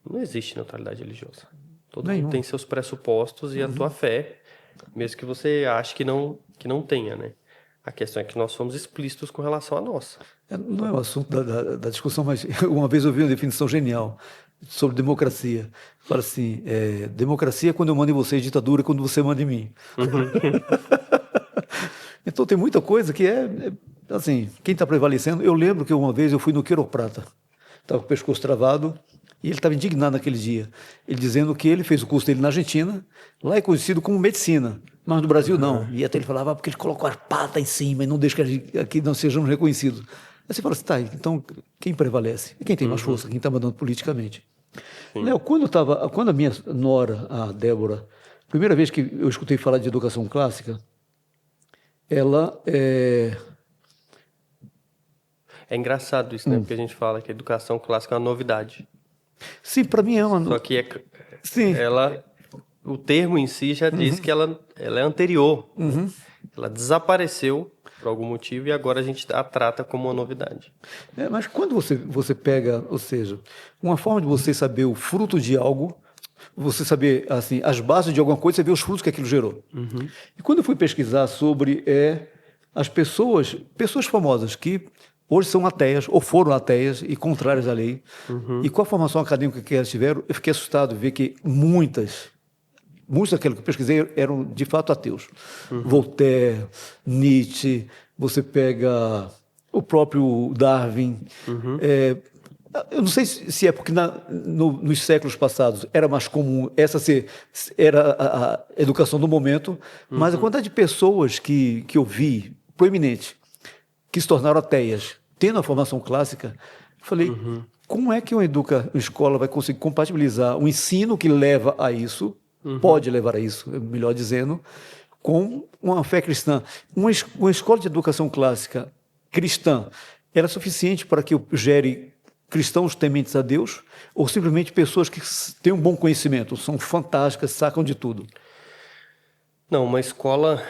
Não existe neutralidade religiosa. Todo mundo tem seus pressupostos e a tua fé, mesmo que você ache que não tenha, né? A questão é que nós somos explícitos com relação à nossa. Não é o assunto da discussão, mas uma vez eu vi uma definição genial sobre democracia. Fala assim, democracia é quando eu mando em você, ditadura é quando você manda em mim. Então tem muita coisa que assim, quem está prevalecendo... Eu lembro que uma vez eu fui no quiroprata, estava com o pescoço travado, e ele estava indignado naquele dia. Ele dizendo que ele fez o curso dele na Argentina, lá é conhecido como medicina, mas no Brasil não. E até ele falava, porque ele colocou a pata em cima e não deixa que aqui não sejamos reconhecidos. Aí você fala assim, tá, então quem prevalece? Quem tem mais força? Quem está mandando politicamente? Léo, quando a minha nora, a Débora, primeira vez que eu escutei falar de educação clássica, ela... É engraçado isso, né? Porque a gente fala que a educação clássica é uma novidade. Sim, para mim é uma... Só que Sim. o termo em si já diz que ela é anterior. Ela desapareceu por algum motivo e agora a gente a trata como uma novidade. Mas quando você pega, ou seja, uma forma de você saber o fruto de algo, você saber assim, as bases de alguma coisa, você vê os frutos que aquilo gerou. E quando eu fui pesquisar sobre as pessoas famosas que hoje são ateias, ou foram ateias e contrárias à lei, e com a formação acadêmica que elas tiveram, eu fiquei assustado de ver que muitos daqueles que eu pesquisei eram de fato ateus. Voltaire, Nietzsche, você pega o próprio Darwin. Eu não sei se é porque nos séculos passados era mais comum era a educação do momento, mas a quantidade de pessoas que eu vi, proeminente, que se tornaram ateias, tendo a formação clássica, eu falei, como é que uma escola vai conseguir compatibilizar um ensino que leva a isso, pode levar a isso, melhor dizendo, com uma fé cristã? Uma escola de educação clássica cristã era suficiente para que eu gere cristãos tementes a Deus ou simplesmente pessoas que têm um bom conhecimento, são fantásticas, sacam de tudo? Não, uma escola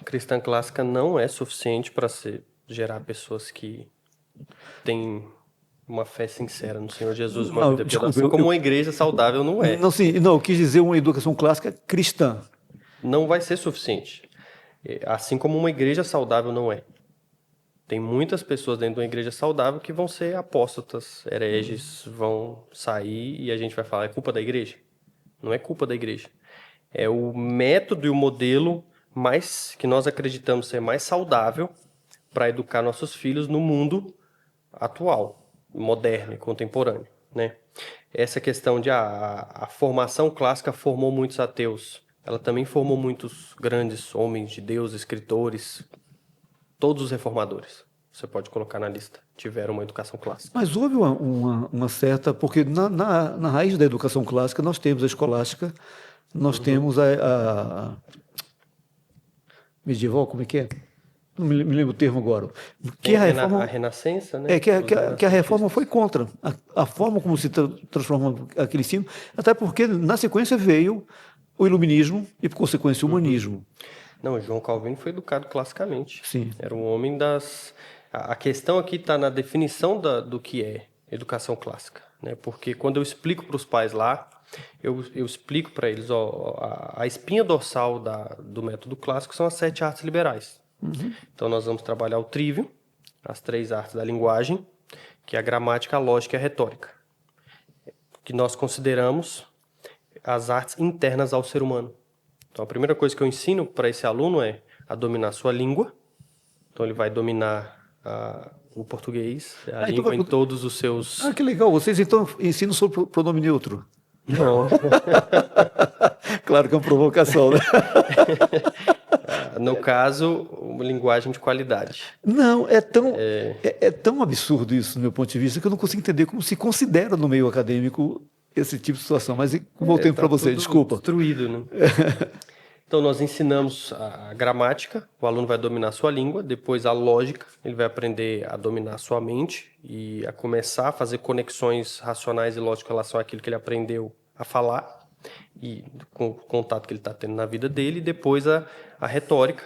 cristã clássica não é suficiente para gerar pessoas que têm uma fé sincera no Senhor Jesus, uma Não, vida piedosa, desculpa, assim como uma igreja saudável não é. Não, sim, não, eu quis dizer uma educação clássica cristã. Não vai ser suficiente. Assim como uma igreja saudável não é. Tem muitas pessoas dentro de uma igreja saudável que vão ser apóstatas, hereges, vão sair e a gente vai falar, é culpa da igreja? Não é culpa da igreja. É o método e o modelo mais que nós acreditamos ser mais saudável para educar nossos filhos no mundo atual, moderno e contemporâneo, né? Essa questão de a formação clássica formou muitos ateus. Ela também formou muitos grandes homens de Deus, escritores, todos os reformadores. Você pode colocar na lista. Tiveram uma educação clássica. Mas houve uma certa. Porque na raiz da educação clássica nós temos a escolástica, nós temos a medieval, como é que é? Não me lembro o termo agora. Que a reforma, a Renascença, né? que a reforma foi contra a forma como se transforma aquele ensino, até porque na sequência veio o iluminismo e, por consequência, o humanismo. Não, João Calvino foi educado classicamente. Sim. Era um homem das... A questão aqui está na definição do que é educação clássica, né? Porque quando eu explico para os pais lá, eu explico para eles, a espinha dorsal do método clássico são as 7 artes liberais. Então nós vamos trabalhar o trívio, as 3 artes da linguagem, que é a gramática, a lógica e a retórica, que nós consideramos as artes internas ao ser humano. Então a primeira coisa que eu ensino para esse aluno é a dominar sua língua. Então ele vai dominar o português, a língua em todos os seus... Ah, que legal. Vocês então ensinam sobre pronome neutro. Não. Claro que é uma provocação, né? No caso, uma linguagem de qualidade. Não, é tão absurdo isso, do meu ponto de vista, que eu não consigo entender como se considera no meio acadêmico esse tipo de situação. Mas voltei para você, desculpa. Destruído, né? Então, nós ensinamos a gramática, o aluno vai dominar a sua língua, depois a lógica, ele vai aprender a dominar a sua mente e a começar a fazer conexões racionais e lógicas em relação àquilo que ele aprendeu a falar e com o contato que ele está tendo na vida dele, e depois a retórica,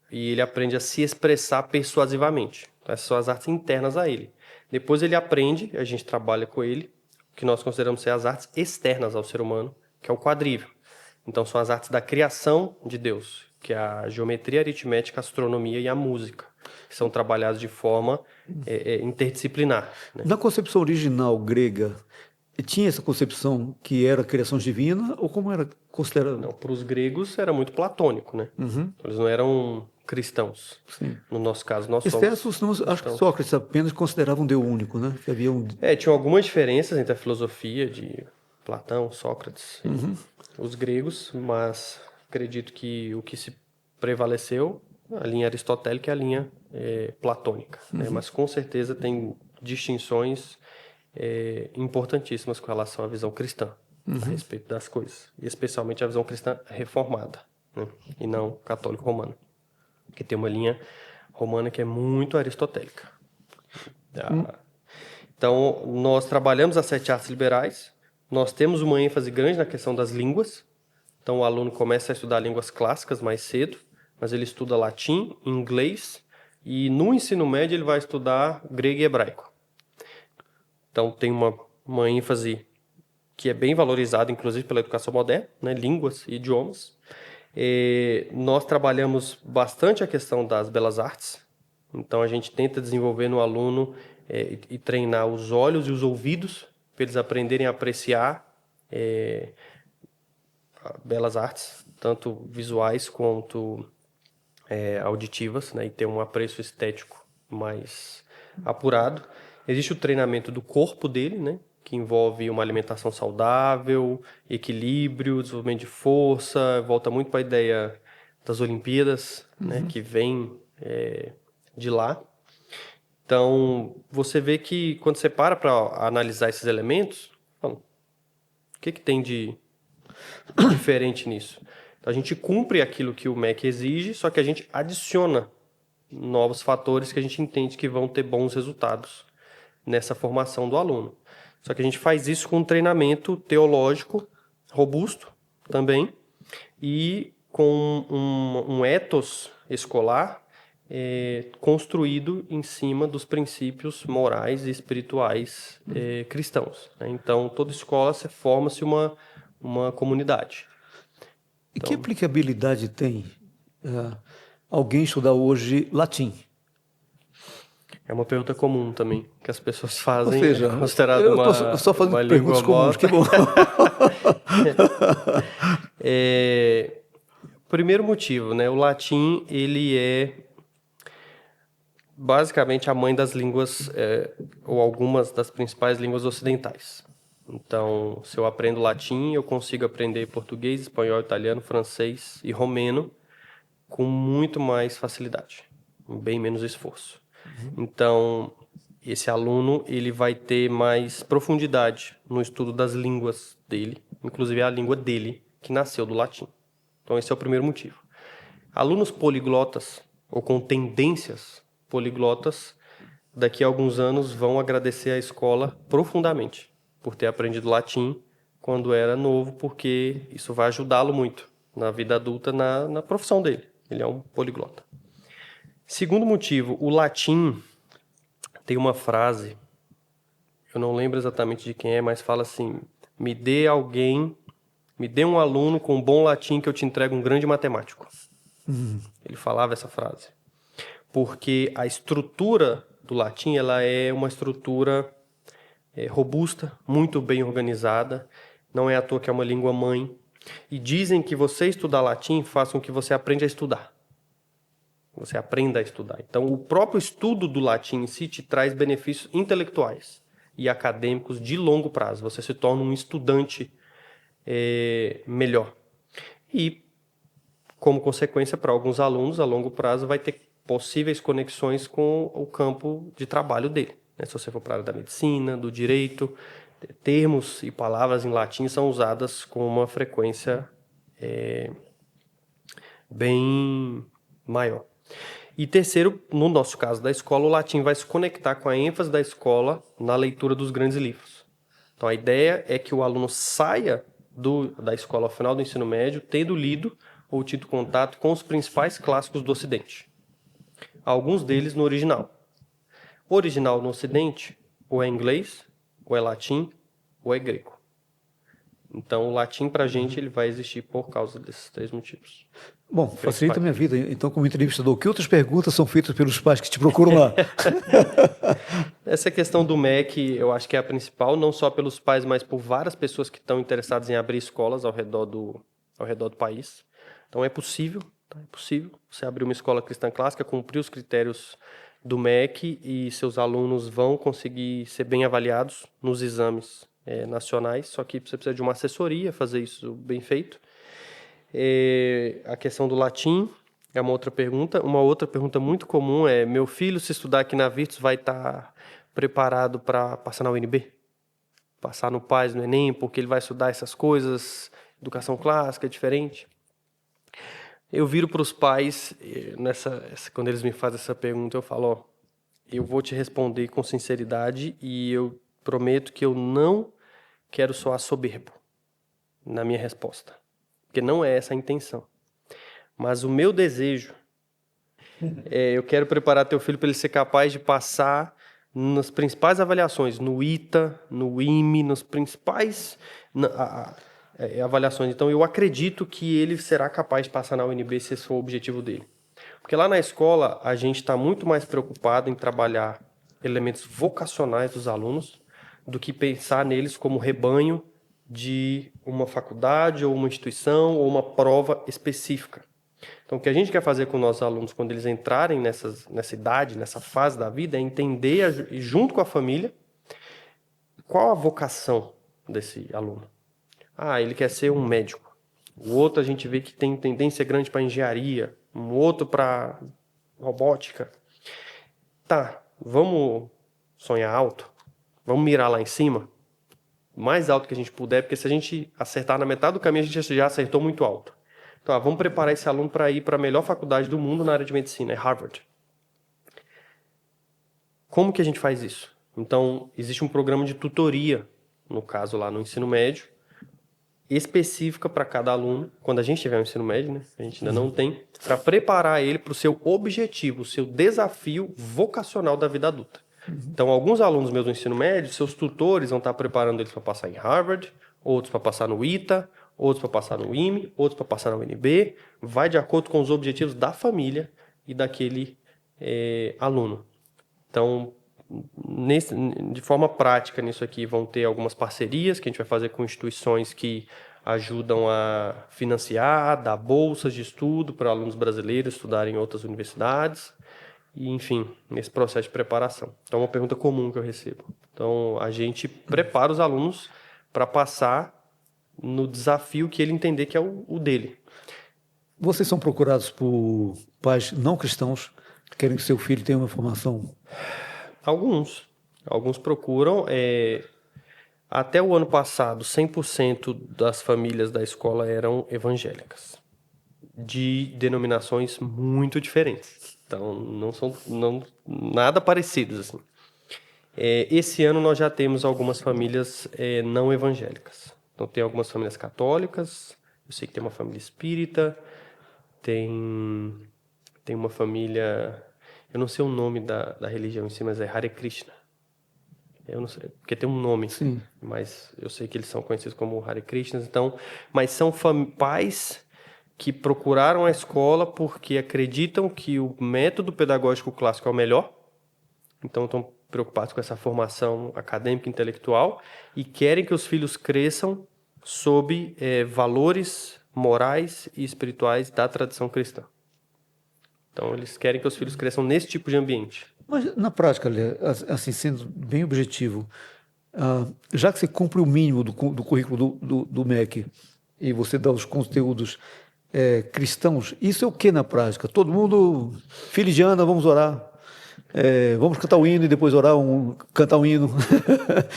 e ele aprende a se expressar persuasivamente. Então, essas são as artes internas a ele. Depois ele aprende, a gente trabalha com ele, o que nós consideramos ser as artes externas ao ser humano, que é o quadrívio. Então, são as artes da criação de Deus, que é a geometria, a aritmética, a astronomia e a música, que são trabalhados de forma interdisciplinar, né? Na concepção original grega, tinha essa concepção que era criação divina, ou como era considerado? Não, para os gregos era muito platônico, né? Então, eles não eram cristãos. Sim. No nosso caso, nós somos... Efésios, acho que Sócrates apenas considerava um Deus único, né? Que havia tinham algumas diferenças entre a filosofia de Platão, Sócrates e os gregos, mas acredito que o que se prevaleceu, a linha aristotélica e a linha platônica, né? Mas com certeza tem distinções importantíssimas com relação à visão cristã a respeito das coisas, e especialmente a visão cristã reformada, né? E não católico-romana, que tem uma linha romana que é muito aristotélica. Então, nós trabalhamos as 7 artes liberais. Nós temos uma ênfase grande na questão das línguas. Então, o aluno começa a estudar línguas clássicas mais cedo, mas ele estuda latim, inglês, e no ensino médio ele vai estudar grego e hebraico. Então, tem uma ênfase que é bem valorizada, inclusive pela educação moderna, né? Línguas e idiomas. Nós trabalhamos bastante a questão das belas artes. Então, a gente tenta desenvolver no aluno e treinar os olhos e os ouvidos para eles aprenderem a apreciar belas artes, tanto visuais quanto auditivas, né, e ter um apreço estético mais apurado. Existe o treinamento do corpo dele, né, que envolve uma alimentação saudável, equilíbrio, desenvolvimento de força, volta muito para a ideia das Olimpíadas, né, que vem de lá. Então, você vê que quando você para analisar esses elementos, o que tem de diferente nisso? Então, a gente cumpre aquilo que o MEC exige, só que a gente adiciona novos fatores que a gente entende que vão ter bons resultados nessa formação do aluno. Só que a gente faz isso com um treinamento teológico robusto também e com um ethos escolar construído em cima dos princípios morais e espirituais cristãos, né? Então, toda escola forma-se uma comunidade. E que aplicabilidade tem alguém estudar hoje latim? É uma pergunta comum também, que as pessoas fazem. Ou seja, é considerado eu estou só fazendo perguntas comuns, que bom. Primeiro motivo, né? O latim, ele é basicamente a mãe das línguas, ou algumas das principais línguas ocidentais. Então, se eu aprendo latim, eu consigo aprender português, espanhol, italiano, francês e romeno com muito mais facilidade, com bem menos esforço. Então, esse aluno ele vai ter mais profundidade no estudo das línguas dele, inclusive a língua dele, que nasceu do latim. Então, esse é o primeiro motivo. Alunos poliglotas, ou com tendências poliglotas, daqui a alguns anos vão agradecer à escola profundamente por ter aprendido latim quando era novo, porque isso vai ajudá-lo muito na vida adulta, na profissão dele. Ele é um poliglota. Segundo motivo, o latim tem uma frase, eu não lembro exatamente de quem é, mas fala assim: me dê um aluno com bom latim que eu te entrego um grande matemático. Ele falava essa frase. Porque a estrutura do latim, ela é uma estrutura robusta, muito bem organizada, não é à toa que é uma língua mãe. E dizem que você estudar latim faz com que você aprenda a estudar. Você aprenda a estudar. Então, o próprio estudo do latim em si te traz benefícios intelectuais e acadêmicos de longo prazo. Você se torna um estudante melhor. E, como consequência, para alguns alunos, a longo prazo, vai ter possíveis conexões com o campo de trabalho dele. Se você for para a área da medicina, do direito, termos e palavras em latim são usadas com uma frequência bem maior. E terceiro, no nosso caso da escola, o latim vai se conectar com a ênfase da escola na leitura dos grandes livros. Então, a ideia é que o aluno saia da escola ao final do ensino médio tendo lido ou tido contato com os principais clássicos do Ocidente. Alguns deles no original. O original no Ocidente, ou é inglês, ou é latim, ou é grego. Então, o latim, para a gente, ele vai existir por causa desses três motivos. Bom, facilita a minha vida. Então, como entrevistador, que outras perguntas são feitas pelos pais que te procuram lá? Essa questão do MEC, eu acho que é a principal, não só pelos pais, mas por várias pessoas que estão interessadas em abrir escolas ao redor do país. Então, é possível você abrir uma escola cristã clássica, cumprir os critérios do MEC e seus alunos vão conseguir ser bem avaliados nos exames nacionais, só que você precisa de uma assessoria, fazer isso bem feito. A questão do latim é uma outra pergunta. Uma outra pergunta muito comum é: meu filho, se estudar aqui na Virtus, vai estar preparado para passar na UNB? Passar no PAS, no Enem, porque ele vai estudar essas coisas, educação clássica, é diferente? Eu viro para os pais, quando eles me fazem essa pergunta, eu falo: eu vou te responder com sinceridade e eu prometo que eu não quero soar soberbo na minha resposta, porque não é essa a intenção. Mas o meu desejo eu quero preparar teu filho para ele ser capaz de passar nas principais avaliações, no ITA, no IME, nos principais avaliações. Então, eu acredito que ele será capaz de passar na UNB se esse for o objetivo dele. Porque lá na escola, a gente está muito mais preocupado em trabalhar elementos vocacionais dos alunos do que pensar neles como rebanho de uma faculdade ou uma instituição ou uma prova específica. Então, o que a gente quer fazer com nossos alunos quando eles entrarem nessa idade, nessa fase da vida, é entender, junto com a família, qual a vocação desse aluno. Ele quer ser um médico. O outro a gente vê que tem tendência grande para engenharia, um outro para robótica. Tá, vamos sonhar alto? Vamos mirar lá em cima? O mais alto que a gente puder, porque se a gente acertar na metade do caminho, a gente já acertou muito alto. Então, vamos preparar esse aluno para ir para a melhor faculdade do mundo na área de medicina, é Harvard. Como que a gente faz isso? Então, existe um programa de tutoria, no caso lá no ensino médio, específica para cada aluno, quando a gente tiver um ensino médio, né? A gente ainda não tem, para preparar ele para o seu objetivo, o seu desafio vocacional da vida adulta. Então, alguns alunos meus do ensino médio, seus tutores vão estar preparando eles para passar em Harvard, outros para passar no ITA, outros para passar no IME, outros para passar na UNB, vai de acordo com os objetivos da família e daquele aluno. Então, de forma prática nisso aqui, vão ter algumas parcerias que a gente vai fazer com instituições que ajudam a financiar, dar bolsas de estudo para alunos brasileiros estudarem em outras universidades, e, enfim, nesse processo de preparação. Então, é uma pergunta comum que eu recebo. Então, a gente prepara os alunos para passar no desafio que ele entender que é o dele. Vocês são procurados por pais não cristãos que querem que seu filho tenha uma formação? Alguns procuram. Até o ano passado, 100% das famílias da escola eram evangélicas, de denominações muito diferentes. Então, não são nada parecidos, assim. Esse ano nós já temos algumas famílias não evangélicas. Então, tem algumas famílias católicas, eu sei que tem uma família espírita, tem uma família... Eu não sei o nome da religião em si, mas é Hare Krishna. Eu não sei, porque tem um nome. Sim. Mas eu sei que eles são conhecidos como Hare Krishna. Então, mas são pais que procuraram a escola porque acreditam que o método pedagógico clássico é o melhor. Então, estão preocupados com essa formação acadêmica e intelectual e querem que os filhos cresçam sob valores morais e espirituais da tradição cristã. Então, eles querem que os filhos cresçam nesse tipo de ambiente. Mas, na prática, Lê, assim, sendo bem objetivo, já que você cumpre o mínimo do currículo do MEC e você dá os conteúdos cristãos, isso é o que na prática? Todo mundo, filho de Ana, vamos orar. Vamos cantar o hino e depois orar, cantar um hino,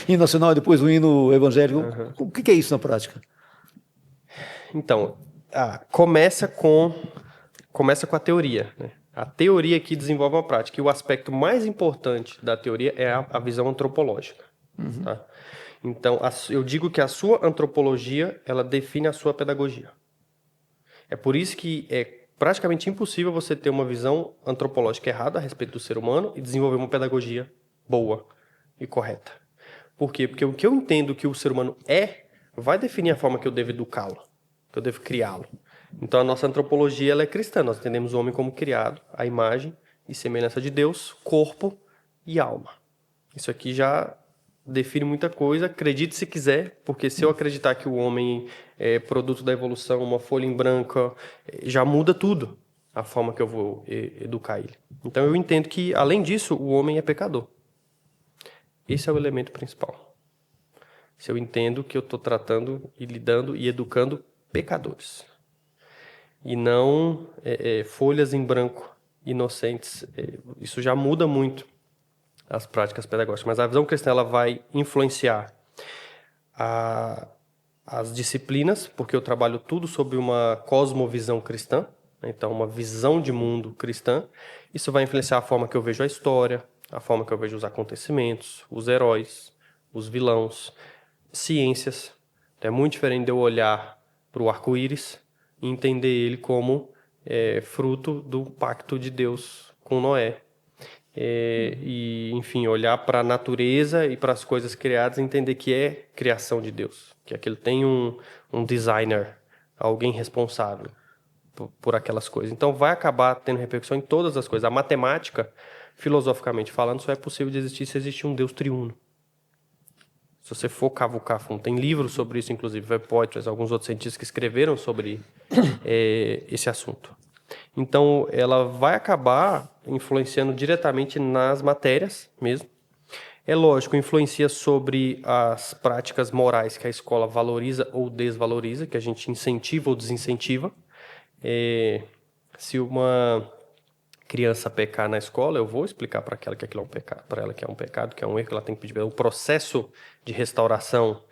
hino nacional e depois um hino evangélico. Uhum. O que é isso na prática? Então, começa com a teoria, né? A teoria que desenvolve a prática. E o aspecto mais importante da teoria é a visão antropológica. Uhum. Tá? Então, eu digo que a sua antropologia, ela define a sua pedagogia. É por isso que é praticamente impossível você ter uma visão antropológica errada a respeito do ser humano e desenvolver uma pedagogia boa e correta. Por quê? Porque o que eu entendo que o ser humano vai definir a forma que eu devo educá-lo, que eu devo criá-lo. Então, a nossa antropologia ela é cristã. Nós entendemos o homem como criado, à imagem e semelhança de Deus, corpo e alma. Isso aqui já define muita coisa. Acredite se quiser, porque se eu acreditar que o homem é produto da evolução, uma folha em branco, já muda tudo a forma que eu vou educar ele. Então, eu entendo que, além disso, o homem é pecador. Esse é o elemento principal. Se eu entendo que eu estou tratando e lidando e educando pecadores. E não folhas em branco inocentes. Isso já muda muito as práticas pedagógicas. Mas a visão cristã ela vai influenciar as disciplinas, porque eu trabalho tudo sob uma cosmovisão cristã, então uma visão de mundo cristã. Isso vai influenciar a forma que eu vejo a história, a forma que eu vejo os acontecimentos, os heróis, os vilões, ciências. Então, é muito diferente de eu olhar para o arco-íris e entender ele como fruto do pacto de Deus com Noé. E, enfim, olhar para a natureza e para as coisas criadas e entender que é criação de Deus. Que aquilo tem um designer, alguém responsável por aquelas coisas. Então, vai acabar tendo repercussão em todas as coisas. A matemática, filosoficamente falando, só é possível de existir se existe um Deus triuno. Se você for cavucar fundo, tem livros sobre isso, inclusive, Webb Poitras, alguns outros cientistas que escreveram sobre esse assunto. Então, ela vai acabar influenciando diretamente nas matérias mesmo. É lógico, influencia sobre as práticas morais que a escola valoriza ou desvaloriza, que a gente incentiva ou desincentiva. Se uma criança pecar na escola, eu vou explicar para ela que aquilo é um pecado, para ela que é um pecado, que é um erro, que ela tem que pedir perdão. O processo de restauração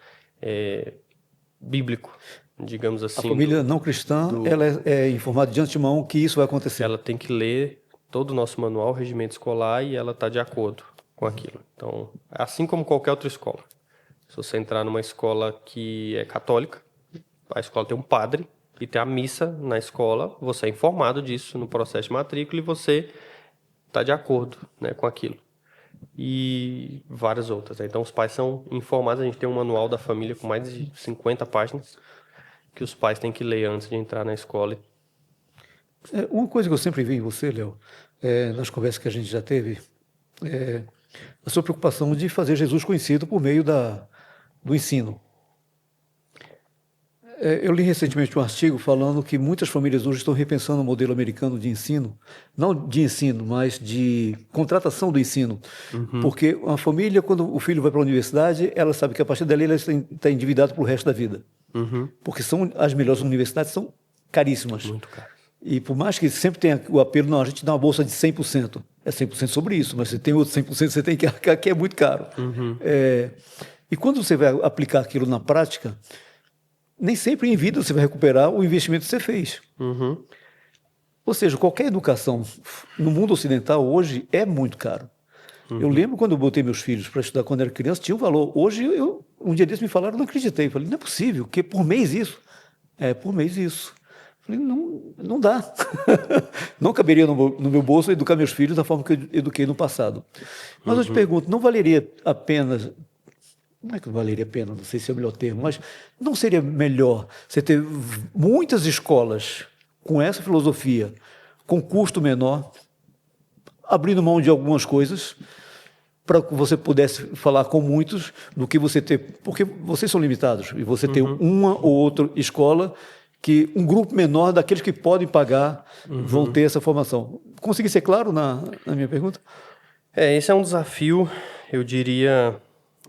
bíblico, digamos assim. A família não cristã, ela é informada de antemão que isso vai acontecer. Ela tem que ler todo o nosso manual, regimento escolar, e ela está de acordo com aquilo. Então, assim como qualquer outra escola. Se você entrar numa escola que é católica, a escola tem um padre e tem a missa na escola, você é informado disso no processo de matrícula e você está de acordo, né, com aquilo. E várias outras. Então, os pais são informados. A gente tem um manual da família com mais de 50 páginas que os pais têm que ler antes de entrar na escola. Uma coisa que eu sempre vi em você, Léo, nas conversas que a gente já teve, é a sua preocupação de fazer Jesus conhecido por meio do ensino. Eu li recentemente um artigo falando que muitas famílias hoje estão repensando o modelo americano de ensino, não de ensino, mas de contratação do ensino. Porque a família, quando o filho vai para a universidade, ela sabe que a partir dali ela está endividada para o resto da vida. Porque as melhores universidades são caríssimas. Muito caro. E por mais que sempre tenha o apelo, não, a gente dá uma bolsa de 100%. É 100% sobre isso, mas você tem outro 100%, você tem que arcar, que é muito caro. E quando você vai aplicar aquilo na prática, nem sempre em vida você vai recuperar o investimento que você fez. Ou seja, qualquer educação no mundo ocidental hoje é muito caro. Eu lembro quando eu botei meus filhos para estudar quando era criança, tinha um valor. Hoje, um dia desses me falaram, eu não acreditei. Eu falei, não é possível, que por mês isso? Por mês isso. Eu falei, não dá. Não caberia no meu bolso educar meus filhos da forma que eu eduquei no passado. Mas eu te pergunto, não valeria a pena... Não é que valeria a pena, não sei se é o melhor termo, mas não seria melhor você ter muitas escolas com essa filosofia, com custo menor, abrindo mão de algumas coisas, para que você pudesse falar com muitos, do que você ter... Porque vocês são limitados, e você ter uma ou outra escola que um grupo menor daqueles que podem pagar vão ter essa formação. Consegui ser claro na minha pergunta? Esse é um desafio, eu diria...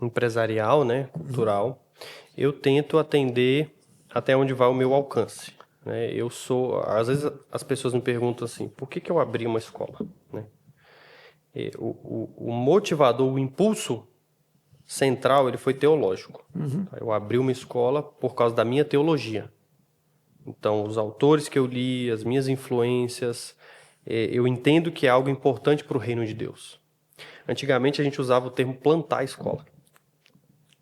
empresarial, né, cultural, eu tento atender até onde vai o meu alcance, né? Às vezes as pessoas me perguntam assim, por que eu abri uma escola, né? O motivador, o impulso central, ele foi teológico. Eu abri uma escola por causa da minha teologia. Então, os autores que eu li, as minhas influências, eu entendo que é algo importante para o reino de Deus. Antigamente a gente usava o termo plantar escola.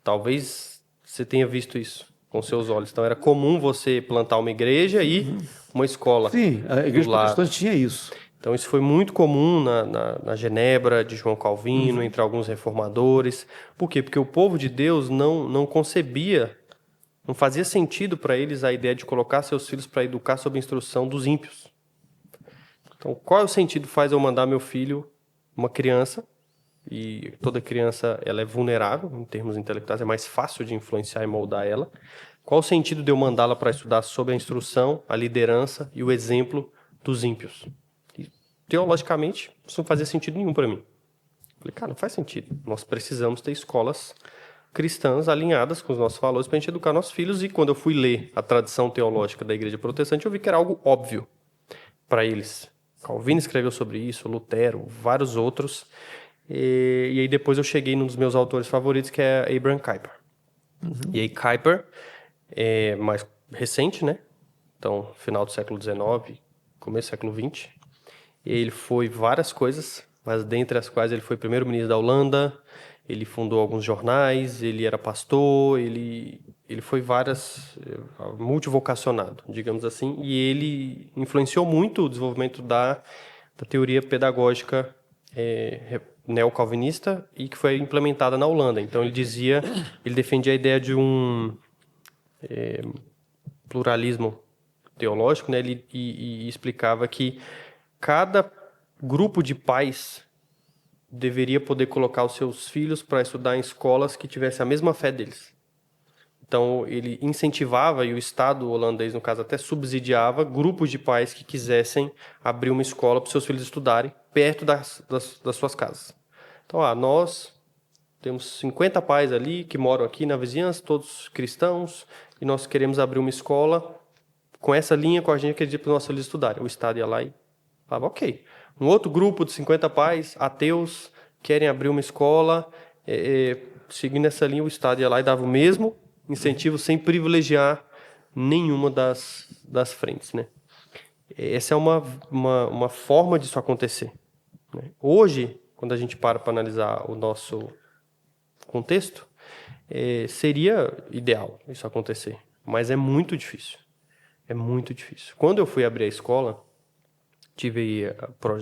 Talvez você tenha visto isso com seus olhos. Então, era comum você plantar uma igreja e uma escola. Sim, a igreja protestante tinha isso. Então, isso foi muito comum na Genebra de João Calvino, entre alguns reformadores. Por quê? Porque o povo de Deus não concebia, não fazia sentido para eles a ideia de colocar seus filhos para educar sob a instrução dos ímpios. Então, qual é o sentido faz eu mandar meu filho, uma criança, e toda criança ela é vulnerável em termos intelectuais, é mais fácil de influenciar e moldar ela. Qual o sentido de eu mandá-la para estudar sob a instrução, a liderança e o exemplo dos ímpios? E, teologicamente, isso não fazia sentido nenhum para mim. Falei, cara, não faz sentido. Nós precisamos ter escolas cristãs alinhadas com os nossos valores para a gente educar nossos filhos. E quando eu fui ler a tradição teológica da igreja protestante, eu vi que era algo óbvio para eles. Calvino escreveu sobre isso, Lutero, vários outros. E aí depois eu cheguei num dos meus autores favoritos, que é Abraham Kuyper. E aí Kuyper é mais recente, né? Então, final do século XIX, começo do século XX. E ele foi várias coisas, mas dentre as quais ele foi primeiro-ministro da Holanda, ele fundou alguns jornais, ele era pastor, ele foi multivocacionado, digamos assim, e ele influenciou muito o desenvolvimento da teoria pedagógica neocalvinista e que foi implementada na Holanda. Então ele defendia a ideia de um pluralismo teológico, né? E explicava que cada grupo de pais deveria poder colocar os seus filhos para estudar em escolas que tivessem a mesma fé deles. Então, ele incentivava, e o Estado holandês, no caso, até subsidiava grupos de pais que quisessem abrir uma escola para os seus filhos estudarem perto das suas casas. Então, nós temos 50 pais ali que moram aqui na vizinhança, todos cristãos, e nós queremos abrir uma escola com essa linha com a gente acredita para os nossos filhos estudarem. O Estado ia lá e falava, ok. Um outro grupo de 50 pais, ateus, querem abrir uma escola, seguindo essa linha, o Estado ia lá e dava o mesmo incentivo sem privilegiar nenhuma das frentes, né? Essa é uma forma disso acontecer, né? Hoje, quando a gente para analisar o nosso contexto, seria ideal isso acontecer, mas é muito difícil. É muito difícil. Quando eu fui abrir a escola,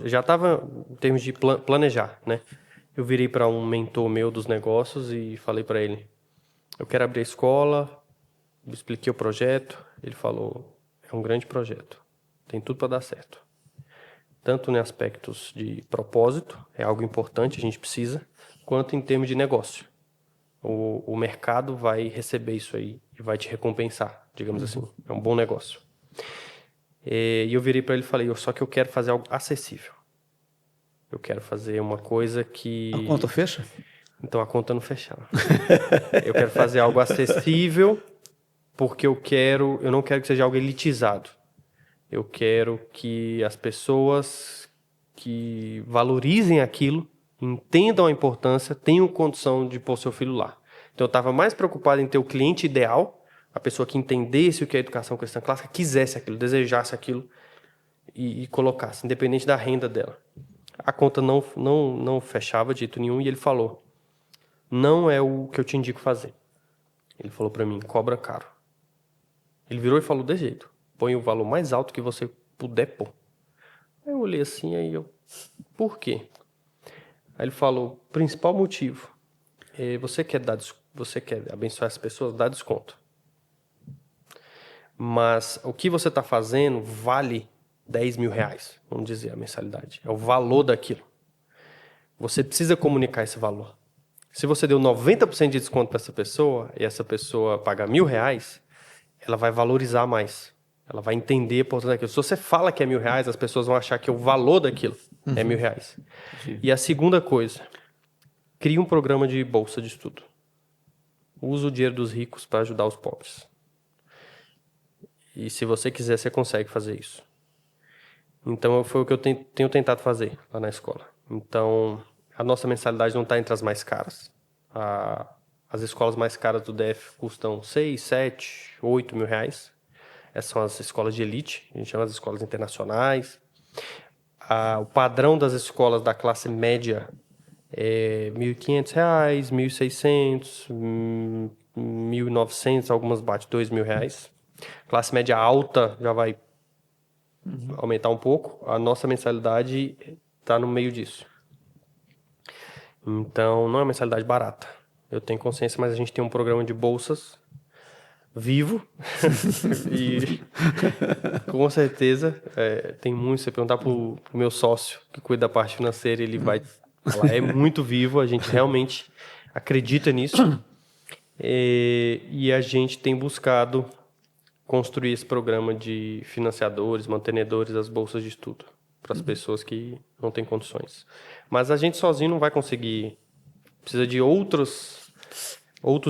já estava em termos de planejar, né? Eu virei para um mentor meu dos negócios e falei para ele, eu quero abrir a escola, expliquei o projeto, ele falou, é um grande projeto, tem tudo para dar certo. Tanto em aspectos de propósito, é algo importante, a gente precisa, quanto em termos de negócio. O mercado vai receber isso aí e vai te recompensar, digamos assim. É um bom negócio. E eu virei para ele e falei, só que eu quero fazer algo acessível. Eu quero fazer uma coisa que... A conta fecha? Então a conta não fechava. Eu quero fazer algo acessível porque eu não quero que seja algo elitizado. Eu quero que as pessoas que valorizem aquilo, entendam a importância, tenham condição de pôr seu filho lá. Então eu estava mais preocupado em ter o cliente ideal, a pessoa que entendesse o que é a educação cristã clássica, quisesse aquilo, desejasse aquilo e colocasse, independente da renda dela. A conta não fechava de jeito nenhum e ele falou, não é o que eu te indico fazer. Ele falou para mim, cobra caro. Ele virou e falou desse jeito, põe o valor mais alto que você puder pôr. Aí eu olhei assim, por quê? Aí ele falou, principal motivo, você quer abençoar as pessoas, dá desconto. Mas o que você está fazendo vale 10 mil reais, vamos dizer, a mensalidade. É o valor daquilo. Você precisa comunicar esse valor. Se você deu 90% de desconto para essa pessoa, e essa pessoa paga R$1.000, ela vai valorizar mais. Ela vai entender a importância daquilo. Se você fala que é R$1.000, as pessoas vão achar que o valor daquilo é R$1.000. E a segunda coisa, crie um programa de bolsa de estudo. Usa o dinheiro dos ricos para ajudar os pobres. E se você quiser, você consegue fazer isso. Então, foi o que eu tenho tentado fazer lá na escola. Então, a nossa mensalidade não está entre as mais caras. As escolas mais caras do DF custam 6, 7, 8 mil reais. Essas são as escolas de elite, a gente chama de escolas internacionais. O padrão das escolas da classe média é R$1.500, 1.600, 1.900, algumas bate R$2.000. Classe média alta já vai aumentar um pouco. A nossa mensalidade está no meio disso. Então, não é uma mensalidade barata. Eu tenho consciência, mas a gente tem um programa de bolsas vivo e com certeza tem muito. Se você perguntar pro meu sócio que cuida da parte financeira, ele vai falar, é muito vivo, a gente realmente acredita nisso e a gente tem buscado construir esse programa de financiadores, mantenedores das bolsas de estudo para as pessoas que não têm condições. Mas a gente sozinho não vai conseguir, precisa de outros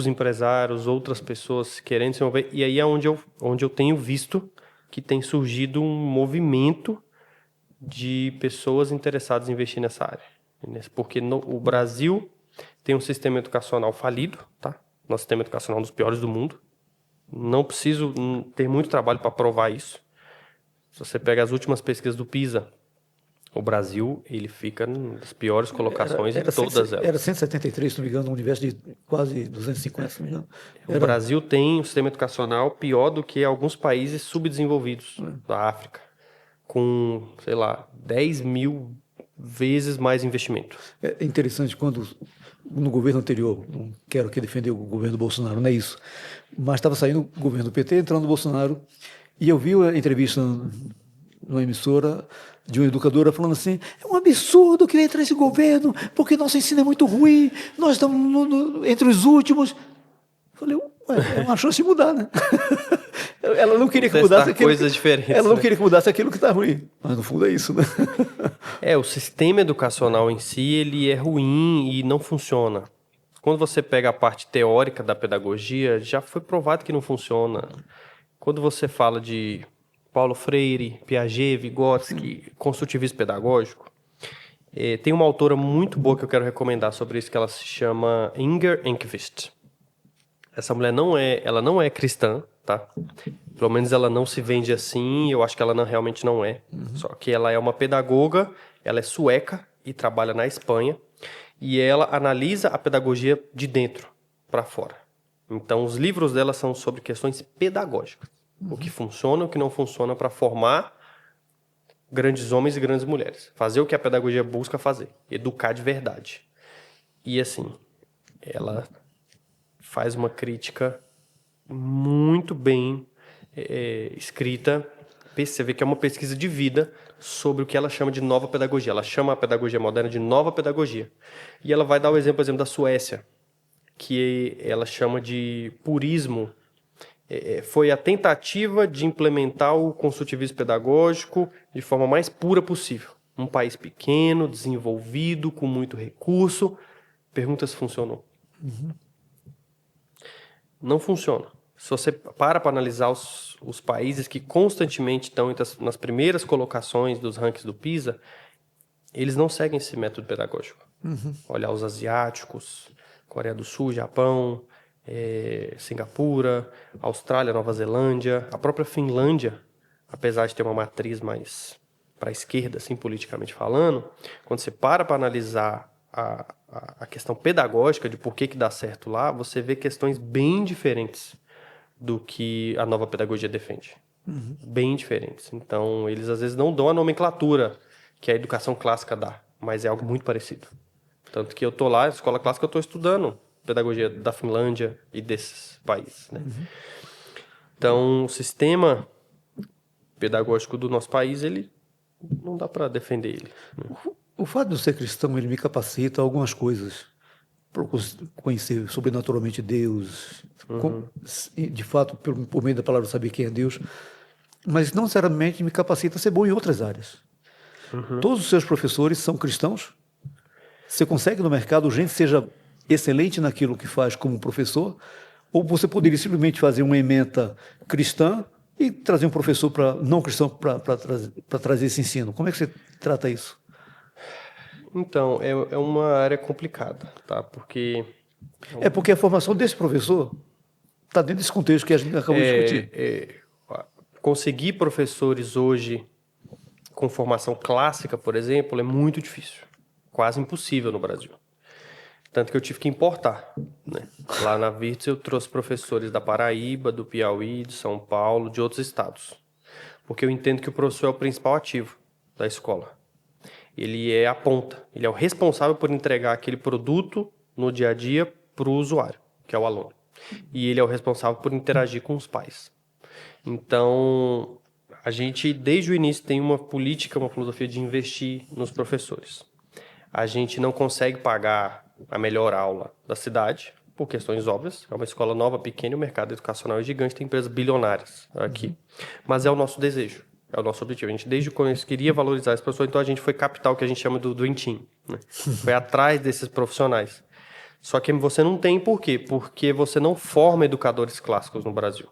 empresários, outras pessoas querendo se envolver. E aí é onde eu tenho visto que tem surgido um movimento de pessoas interessadas em investir nessa área. Porque o Brasil tem um sistema educacional falido, tá? Nosso sistema educacional é um dos piores do mundo. Não preciso ter muito trabalho para provar isso. Se você pega as últimas pesquisas do PISA, o Brasil, ele fica nas piores colocações em todas elas. Era 173, se não me engano, um universo de quase 250, se não me engano. O Brasil tem um sistema educacional pior do que alguns países subdesenvolvidos da África, com, 10 mil vezes mais investimento. É interessante quando, no governo anterior, não quero aqui defender o governo Bolsonaro, não é isso, mas estava saindo o governo do PT, entrando o Bolsonaro, e eu vi a entrevista numa emissora de uma educadora falando assim, é um absurdo que entre esse governo, porque nosso ensino é muito ruim, nós estamos entre os últimos. Eu falei, é uma chance de mudar, né? Ela não queria que mudasse aquilo. Coisas diferentes. Ela não queria que mudasse aquilo que está ruim. Mas no fundo é isso, né? O sistema educacional em si, ele é ruim e não funciona. Quando você pega a parte teórica da pedagogia, já foi provado que não funciona. Quando você fala de Paulo Freire, Piaget, Vygotsky, construtivismo pedagógico, tem uma autora muito boa que eu quero recomendar sobre isso, que ela se chama Inger Enquist. Essa mulher não é cristã, tá? Pelo menos ela não se vende assim, eu acho que ela realmente não é. Só que ela é uma pedagoga, ela é sueca e trabalha na Espanha, e ela analisa a pedagogia de dentro para fora. Então, os livros dela são sobre questões pedagógicas. O que funciona, o que não funciona para formar grandes homens e grandes mulheres. Fazer o que a pedagogia busca fazer. Educar de verdade. E, assim, ela faz uma crítica muito bem escrita. Você vê que é uma pesquisa de vida sobre o que ela chama de nova pedagogia. Ela chama a pedagogia moderna de nova pedagogia. E ela vai dar o exemplo, da Suécia, que ela chama de purismo. Foi a tentativa de implementar o construtivismo pedagógico de forma mais pura possível. Um país pequeno, desenvolvido, com muito recurso. Pergunta se funcionou. Não funciona. Se você para analisar os países que constantemente estão nas primeiras colocações dos rankings do PISA, eles não seguem esse método pedagógico. Olhar os asiáticos, Coreia do Sul, Japão, Singapura, Austrália, Nova Zelândia, a própria Finlândia, apesar de ter uma matriz mais para a esquerda, assim, politicamente falando, quando você para analisar a questão pedagógica de por que dá certo lá, você vê questões bem diferentes do que a nova pedagogia defende. Bem diferentes. Então, eles às vezes não dão a nomenclatura que a educação clássica dá, mas é algo muito parecido. Tanto que eu estou lá, na escola clássica, eu estou estudando pedagogia da Finlândia e desses países, né? Então, o sistema pedagógico do nosso país, ele não dá para defender ele. Né? O fato de eu ser cristão, ele me capacita a algumas coisas. Para conhecer sobrenaturalmente Deus, de fato, por meio da palavra, saber quem é Deus, mas não necessariamente me capacita a ser bom em outras áreas. Todos os seus professores são cristãos? Você consegue no mercado gente que seja excelente naquilo que faz como professor? Ou você poderia simplesmente fazer uma ementa cristã e trazer um professor não cristão para trazer esse ensino? Como é que você trata isso? Então, é uma área complicada, tá? Porque a formação desse professor está dentro desse contexto que a gente acabou de discutir. Conseguir professores hoje com formação clássica, por exemplo, é muito difícil. Quase impossível no Brasil. Tanto que eu tive que importar, né? Lá na Virtus eu trouxe professores da Paraíba, do Piauí, de São Paulo, de outros estados. Porque eu entendo que o professor é o principal ativo da escola. Ele é a ponta, ele é o responsável por entregar aquele produto no dia a dia para o usuário, que é o aluno. E ele é o responsável por interagir com os pais. Então, a gente, desde o início, tem uma política, uma filosofia de investir nos professores. A gente não consegue pagar a melhor aula da cidade, por questões óbvias. É uma escola nova, pequena, e o mercado educacional é gigante, tem empresas bilionárias aqui. Mas é o nosso desejo. É o nosso objetivo. A gente, desde o começo, queria valorizar esse professor, então a gente foi captar o que a gente chama do Dream Team. Né? Foi atrás desses profissionais. Só que você não tem por quê? Porque você não forma educadores clássicos no Brasil.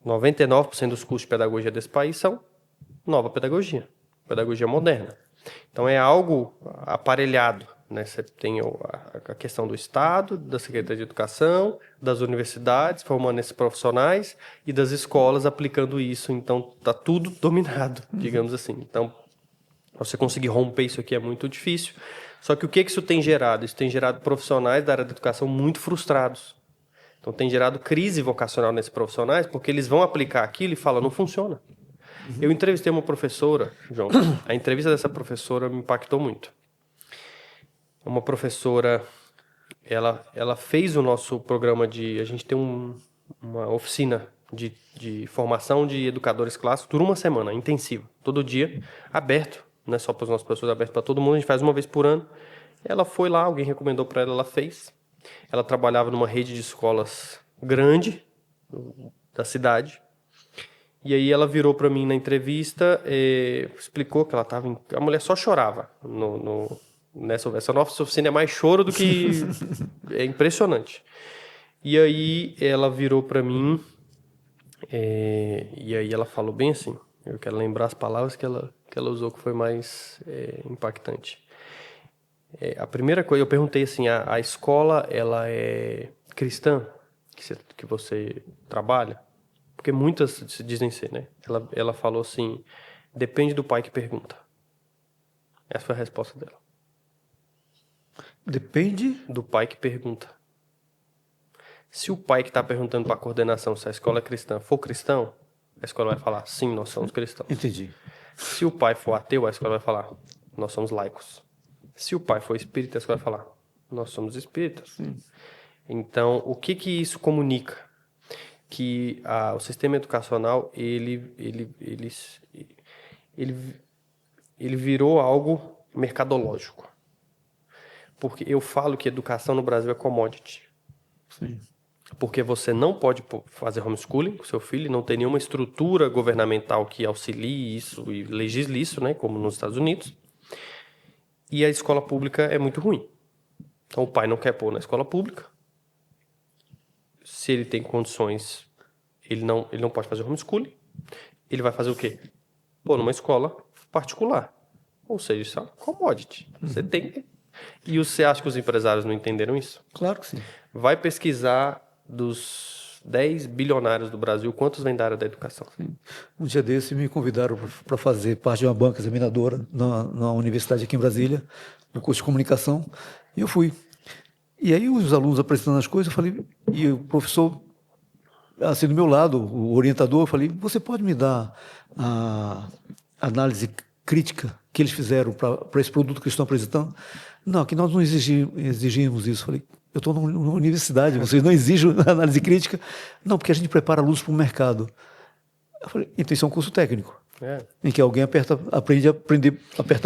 99% dos cursos de pedagogia desse país são nova pedagogia moderna. Então é algo aparelhado. Né? Você tem a questão do Estado, da Secretaria de Educação, das universidades formando esses profissionais e das escolas aplicando isso. Então está tudo dominado, digamos assim. Então, você conseguir romper isso aqui é muito difícil. Só que o que isso tem gerado? Isso tem gerado profissionais da área da educação muito frustrados. Então tem gerado crise vocacional nesses profissionais porque eles vão aplicar aquilo e falam, não funciona. Eu entrevistei uma professora, João. A entrevista dessa professora me impactou muito. Uma professora, ela fez o nosso programa a gente tem uma oficina de formação de educadores clássicos, dura uma semana, intensiva, todo dia, aberto, não é só para os nossos professores, aberto para todo mundo, a gente faz uma vez por ano. Ela foi lá, alguém recomendou para ela fez. Ela trabalhava numa rede de escolas grande da cidade. E aí ela virou para mim na entrevista, explicou que ela estava... A mulher só chorava essa nossa oficina é mais choro do que... É impressionante. E aí ela virou para mim e aí ela falou bem assim, eu quero lembrar as palavras que ela usou que foi mais impactante. A primeira coisa, eu perguntei assim, a escola, ela é cristã que você trabalha? Porque muitas se dizem ser, né? Ela falou assim, depende do pai que pergunta. Essa foi a resposta dela. Depende. Do pai que pergunta. Se o pai que está perguntando para a coordenação se a escola é cristã for cristão, a escola vai falar, sim, nós somos cristãos. Entendi. Se o pai for ateu, a escola vai falar, nós somos laicos. Se o pai for espírita, a escola vai falar, nós somos espíritas. Então, o que isso comunica? Que o sistema educacional, ele virou algo mercadológico. Porque eu falo que educação no Brasil é commodity. Sim. Porque você não pode fazer homeschooling com seu filho, não tem nenhuma estrutura governamental que auxilie isso e legisle isso, né, como nos Estados Unidos. E a escola pública é muito ruim. Então o pai não quer pôr na escola pública. Se ele tem condições, ele não pode fazer homeschooling. Ele vai fazer o quê? Pô, numa escola particular. Ou seja, isso é uma commodity. Você tem. E você acha que os empresários não entenderam isso? Claro que sim. Vai pesquisar dos 10 bilionários do Brasil, quantos vêm da área da educação? Sim. Um dia desse me convidaram para fazer parte de uma banca examinadora na universidade aqui em Brasília, no curso de comunicação, e eu fui. E aí os alunos apresentando as coisas, eu falei, e o professor, assim, do meu lado, o orientador, eu falei, você pode me dar a análise crítica que eles fizeram para esse produto que eles estão apresentando? Não, que nós não exigimos isso. Eu falei, eu estou numa universidade, vocês não exigem análise crítica? Não, porque a gente prepara alunos para o mercado. Eu falei, então isso é um curso técnico, em que alguém aperta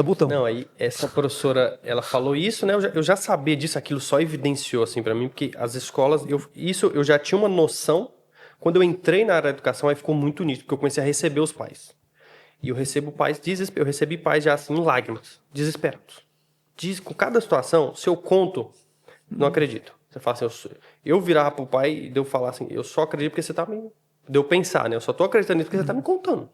botão. Não, aí essa professora, ela falou isso, né? Eu já sabia disso, aquilo só evidenciou assim para mim, porque as escolas, eu já tinha uma noção. Quando eu entrei na área da educação, aí ficou muito nítido, porque eu comecei a receber os pais. E eu recebi pais já assim, em lágrimas, desesperados. Com cada situação, se eu conto, não acredito. Você fala assim, eu virava pro pai e eu falar assim, eu só acredito porque você tá me... De eu pensar, né? Eu só tô acreditando nisso porque você tá me contando.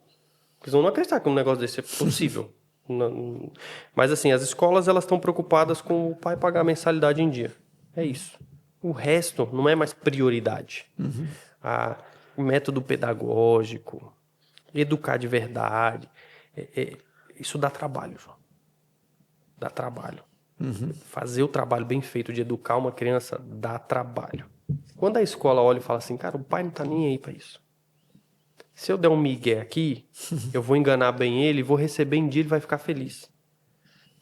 Porque senão eu não acreditar que um negócio desse é possível. Não. Mas assim, as escolas, elas estão preocupadas com o pai pagar a mensalidade em dia. É isso. O resto não é mais prioridade. O método pedagógico, educar de verdade, isso dá trabalho, João. Dá trabalho. Fazer o trabalho bem feito de educar uma criança dá trabalho. Quando a escola olha e fala assim, cara, o pai não tá nem aí pra isso. Se eu der um migué aqui, eu vou enganar bem ele, vou receber em dia, ele vai ficar feliz.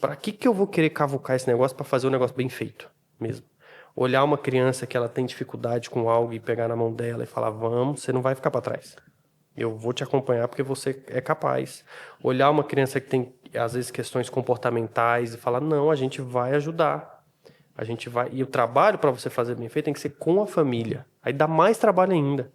Pra que eu vou querer cavucar esse negócio pra fazer o negócio bem feito mesmo? Olhar uma criança que ela tem dificuldade com algo e pegar na mão dela e falar, vamos, você não vai ficar pra trás. Eu vou te acompanhar porque você é capaz. Olhar uma criança que tem, às vezes, questões comportamentais e falar, não, a gente vai ajudar. A gente vai... E o trabalho para você fazer bem feito tem que ser com a família. Aí dá mais trabalho ainda.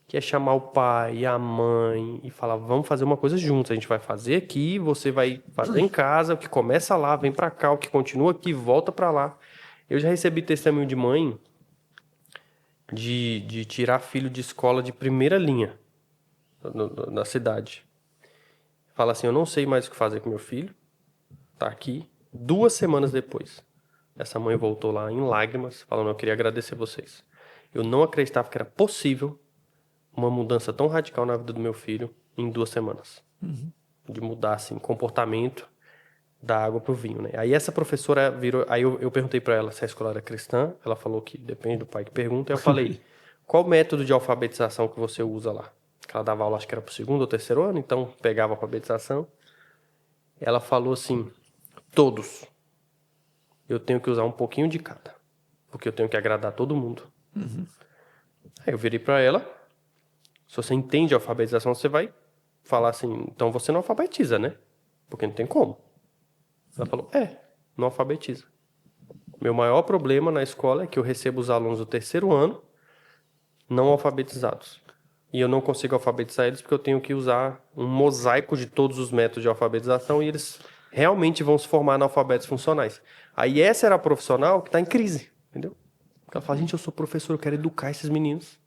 Que é chamar o pai e a mãe e falar, vamos fazer uma coisa juntos. A gente vai fazer aqui, você vai fazer em casa, o que começa lá, vem para cá, o que continua aqui, volta para lá. Eu já recebi testemunho de mãe de tirar filho de escola de primeira linha na cidade. Fala assim, eu não sei mais o que fazer com meu filho. Tá aqui. 2 semanas depois, essa mãe voltou lá em lágrimas, falando, eu queria agradecer vocês. Eu não acreditava que era possível uma mudança tão radical na vida do meu filho em 2 semanas. De mudar, assim, comportamento da água pro vinho, né? Aí essa professora virou... Aí eu perguntei para ela se a escola era cristã. Ela falou que depende do pai que pergunta. Aí eu falei, qual método de alfabetização que você usa lá? Ela dava aula, acho que era pro 2º ou 3º ano, então pegava a alfabetização. Ela falou assim, todos. Eu tenho que usar um pouquinho de cada. Porque eu tenho que agradar todo mundo. Aí eu virei para ela. Se você entende a alfabetização, você vai falar assim, então você não alfabetiza, né? Porque não tem como. Ela falou, não alfabetiza. Meu maior problema na escola é que eu recebo os alunos do 3º ano não alfabetizados. E eu não consigo alfabetizar eles porque eu tenho que usar um mosaico de todos os métodos de alfabetização e eles realmente vão se formar analfabetos funcionais. Aí essa era a profissional que está em crise, entendeu? Porque ela fala, gente, eu sou professor, eu quero educar esses meninos.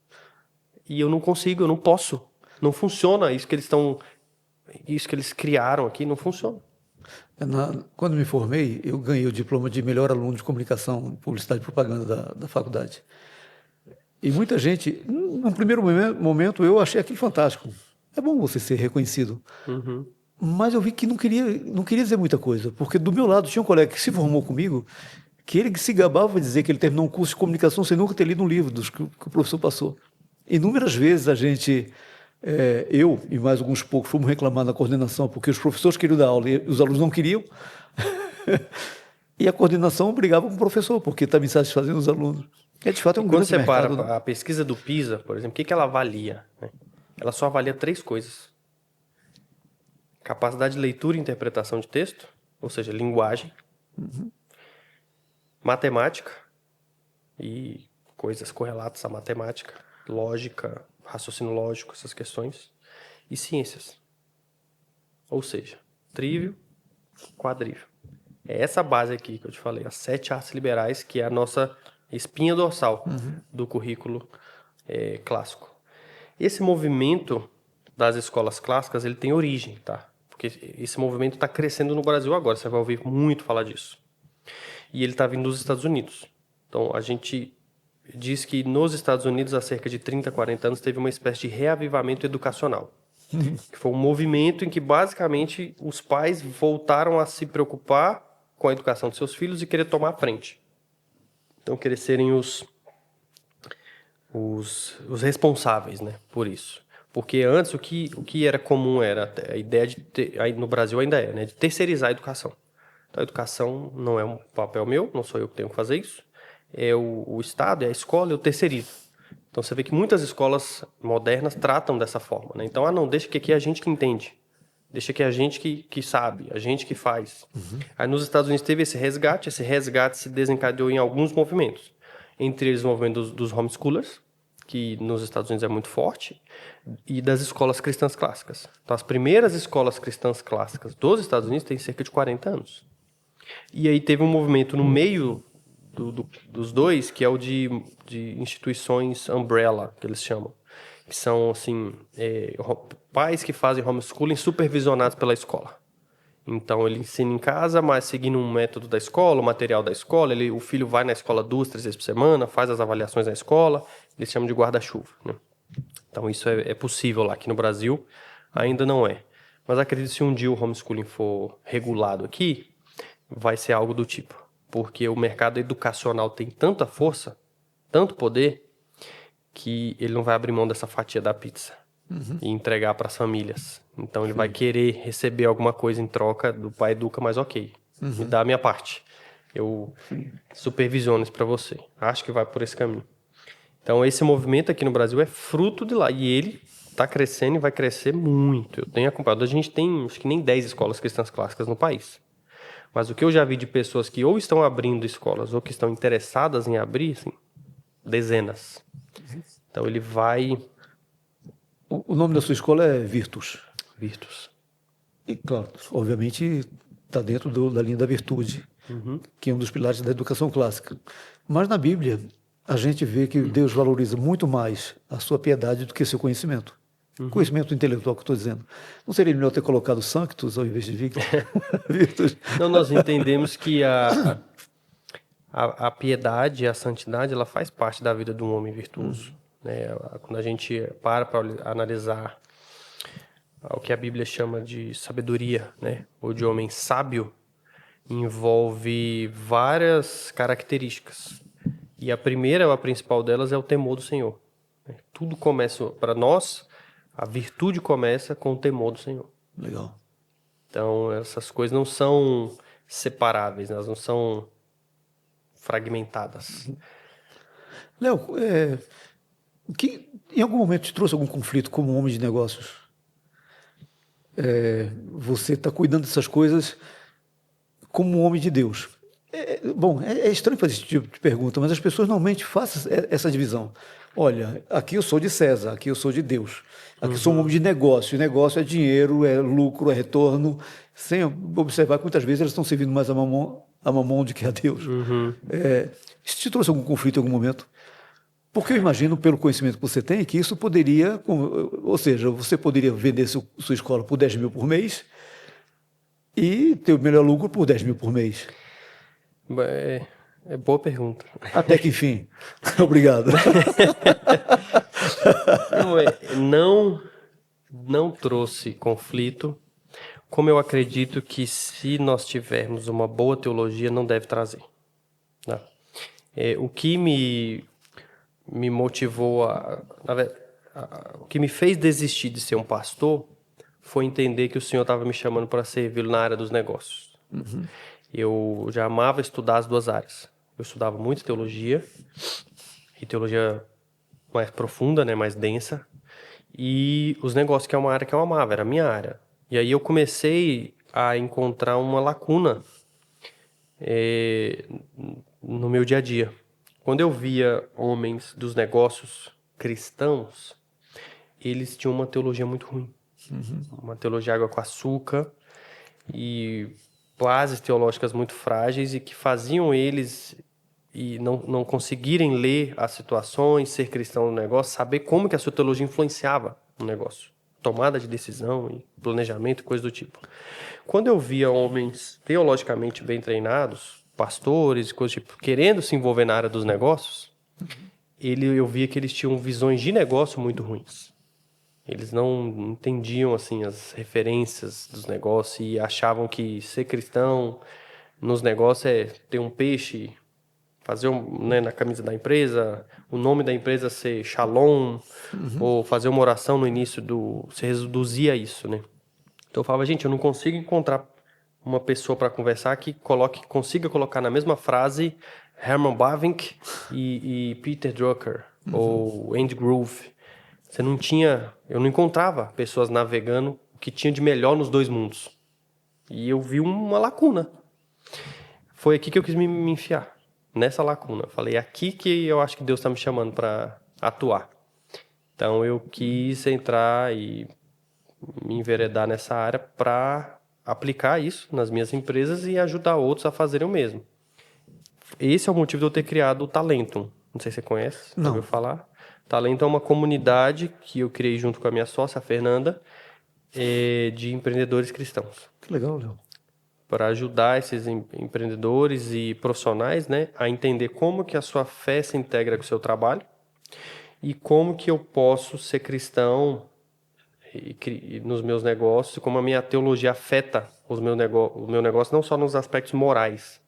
E eu não consigo, eu não posso. Não funciona isso que eles criaram aqui, não funciona. Quando me formei, eu ganhei o diploma de melhor aluno de comunicação, publicidade e propaganda da faculdade. E muita gente, num primeiro momento, eu achei aquilo fantástico. É bom você ser reconhecido. Mas eu vi que não queria dizer muita coisa, porque do meu lado tinha um colega que se formou comigo, que ele se gabava de dizer que ele terminou um curso de comunicação sem nunca ter lido um livro dos que o professor passou. Inúmeras vezes a gente, eu e mais alguns poucos, fomos reclamar na coordenação, porque os professores queriam dar aula e os alunos não queriam, e a coordenação brigava com o professor, porque estava insatisfazendo os alunos. De fato, é um Quando grande você mercado, para a pesquisa do PISA, por exemplo, o que ela avalia? Né? Ela só avalia 3 coisas. Capacidade de leitura e interpretação de texto, ou seja, linguagem, matemática e coisas correlatas à matemática, lógica, raciocínio lógico, essas questões, e ciências. Ou seja, trívio, quadrívio. É essa base aqui que eu te falei, as 7 artes liberais, que é a nossa espinha dorsal do currículo clássico. Esse movimento das escolas clássicas, ele tem origem, tá? Porque esse movimento está crescendo no Brasil agora, você vai ouvir muito falar disso. E ele está vindo dos Estados Unidos. Então, a gente diz que nos Estados Unidos, há cerca de 30, 40 anos, teve uma espécie de reavivamento educacional. Que foi um movimento em que, basicamente, os pais voltaram a se preocupar com a educação dos seus filhos e querer tomar a frente. Então, querer serem os responsáveis, né, por isso. Porque antes o que era comum era a ideia de aí no Brasil ainda é, né, de terceirizar a educação. Então, a educação não é um papel meu, não sou eu que tenho que fazer isso. É o Estado, é a escola, eu terceirizo. Então, você vê que muitas escolas modernas tratam dessa forma, né? Então, não, deixa que aqui é a gente que entende. Deixa que é a gente que sabe, a gente que faz. Aí, nos Estados Unidos teve esse resgate se desencadeou em alguns movimentos. Entre eles o movimento dos homeschoolers, que nos Estados Unidos é muito forte, e das escolas cristãs clássicas. Então, as primeiras escolas cristãs clássicas dos Estados Unidos têm cerca de 40 anos. E aí teve um movimento no meio dos dois, que é o de instituições umbrella, que eles chamam. Que são, assim, pais que fazem homeschooling supervisionados pela escola. Então, ele ensina em casa, mas seguindo um método da escola, o material da escola. O filho vai na escola 2, 3 vezes por semana, faz as avaliações na escola. Eles chamam de guarda-chuva, né? Então, isso é possível lá. Aqui no Brasil, ainda não é. Mas acredito que se um dia o homeschooling for regulado aqui, vai ser algo do tipo. Porque o mercado educacional tem tanta força, tanto poder, que ele não vai abrir mão dessa fatia da pizza e entregar para as famílias. Então, ele vai querer receber alguma coisa em troca do pai educa, mas ok, me dá a minha parte. Eu supervisiono isso para você. Acho que vai por esse caminho. Então, esse movimento aqui no Brasil é fruto de lá. E ele está crescendo e vai crescer muito. Eu tenho acompanhado. A gente tem, acho que nem 10 escolas cristãs clássicas no país. Mas o que eu já vi de pessoas que ou estão abrindo escolas ou que estão interessadas em abrir, assim, dezenas. Então, ele vai... O nome da sua escola é Virtus. Virtus. E, claro, obviamente está dentro da linha da virtude, que é um dos pilares da educação clássica. Mas na Bíblia, a gente vê que Deus valoriza muito mais a sua piedade do que seu conhecimento. Conhecimento intelectual que eu estou dizendo. Não seria melhor ter colocado Sanctus ao invés de Virtus? Não, nós entendemos que a piedade, a santidade, ela faz parte da vida de um homem virtuoso. Né? Quando a gente para analisar o que a Bíblia chama de sabedoria, né? Ou de homem sábio, envolve várias características. E a primeira, a principal delas, é o temor do Senhor. Tudo começa, para nós, a virtude começa com o temor do Senhor. Legal. Então, essas coisas não são separáveis, elas não são fragmentadas. Léo, em algum momento te trouxe algum conflito como homem de negócios? Você está cuidando dessas coisas como um homem de Deus. É estranho fazer esse tipo de pergunta, mas as pessoas normalmente fazem essa divisão. Olha, aqui eu sou de César, aqui eu sou de Deus. Aqui eu sou um homem de negócio. E negócio é dinheiro, é lucro, é retorno. Sem observar que muitas vezes eles estão servindo mais a mamão do que a Deus. Isso te trouxe algum conflito em algum momento? Porque eu imagino, pelo conhecimento que você tem, que isso poderia... Ou seja, você poderia vender sua escola por 10 mil por mês e ter o melhor lucro por 10 mil por mês. É boa pergunta. Até que enfim. Obrigado. Não trouxe conflito, como eu acredito que se nós tivermos uma boa teologia, não deve trazer. Né? O que me motivou o que me fez desistir de ser um pastor foi entender que o Senhor estava me chamando para servi-lo na área dos negócios. Eu já amava estudar as duas áreas. Eu estudava muito teologia, e teologia mais profunda, né, mais densa, e os negócios, que é uma área que eu amava, era a minha área. E aí eu comecei a encontrar uma lacuna no meu dia a dia. Quando eu via homens dos negócios cristãos, eles tinham uma teologia muito ruim. Uma teologia água com açúcar e bases teológicas muito frágeis e que faziam eles e não conseguirem ler as situações, ser cristão no negócio, saber como que a sua teologia influenciava no negócio. Tomada de decisão e planejamento, coisa do tipo. Quando eu via homens teologicamente bem treinados, pastores e coisas do tipo, querendo se envolver na área dos negócios, eu via que eles tinham visões de negócio muito ruins. Eles não entendiam assim as referências dos negócios e achavam que ser cristão nos negócios é ter um peixe, fazer na camisa da empresa, o nome da empresa ser Shalom, ou fazer uma oração no início se reduzia a isso, né? Então eu falava, gente, eu não consigo encontrar uma pessoa para conversar que consiga colocar na mesma frase Herman Bavinck e Peter Drucker, ou Andy Grove. Eu não encontrava pessoas navegando o que tinha de melhor nos dois mundos. E eu vi uma lacuna. Foi aqui que eu quis me enfiar, nessa lacuna. Falei, é aqui que eu acho que Deus está me chamando para atuar. Então eu quis entrar e me enveredar nessa área para aplicar isso nas minhas empresas e ajudar outros a fazerem o mesmo. Esse é o motivo de eu ter criado o Talentum. Não sei se você conhece, Não. ouviu falar? Talentum é uma comunidade que eu criei junto com a minha sócia, a Fernanda, de empreendedores cristãos. Que legal, Léo. Para ajudar esses empreendedores e profissionais, né, a entender como que a sua fé se integra com o seu trabalho e como que eu posso ser cristão nos meus negócios, como a minha teologia afeta o meu negócio, não só nos aspectos morais,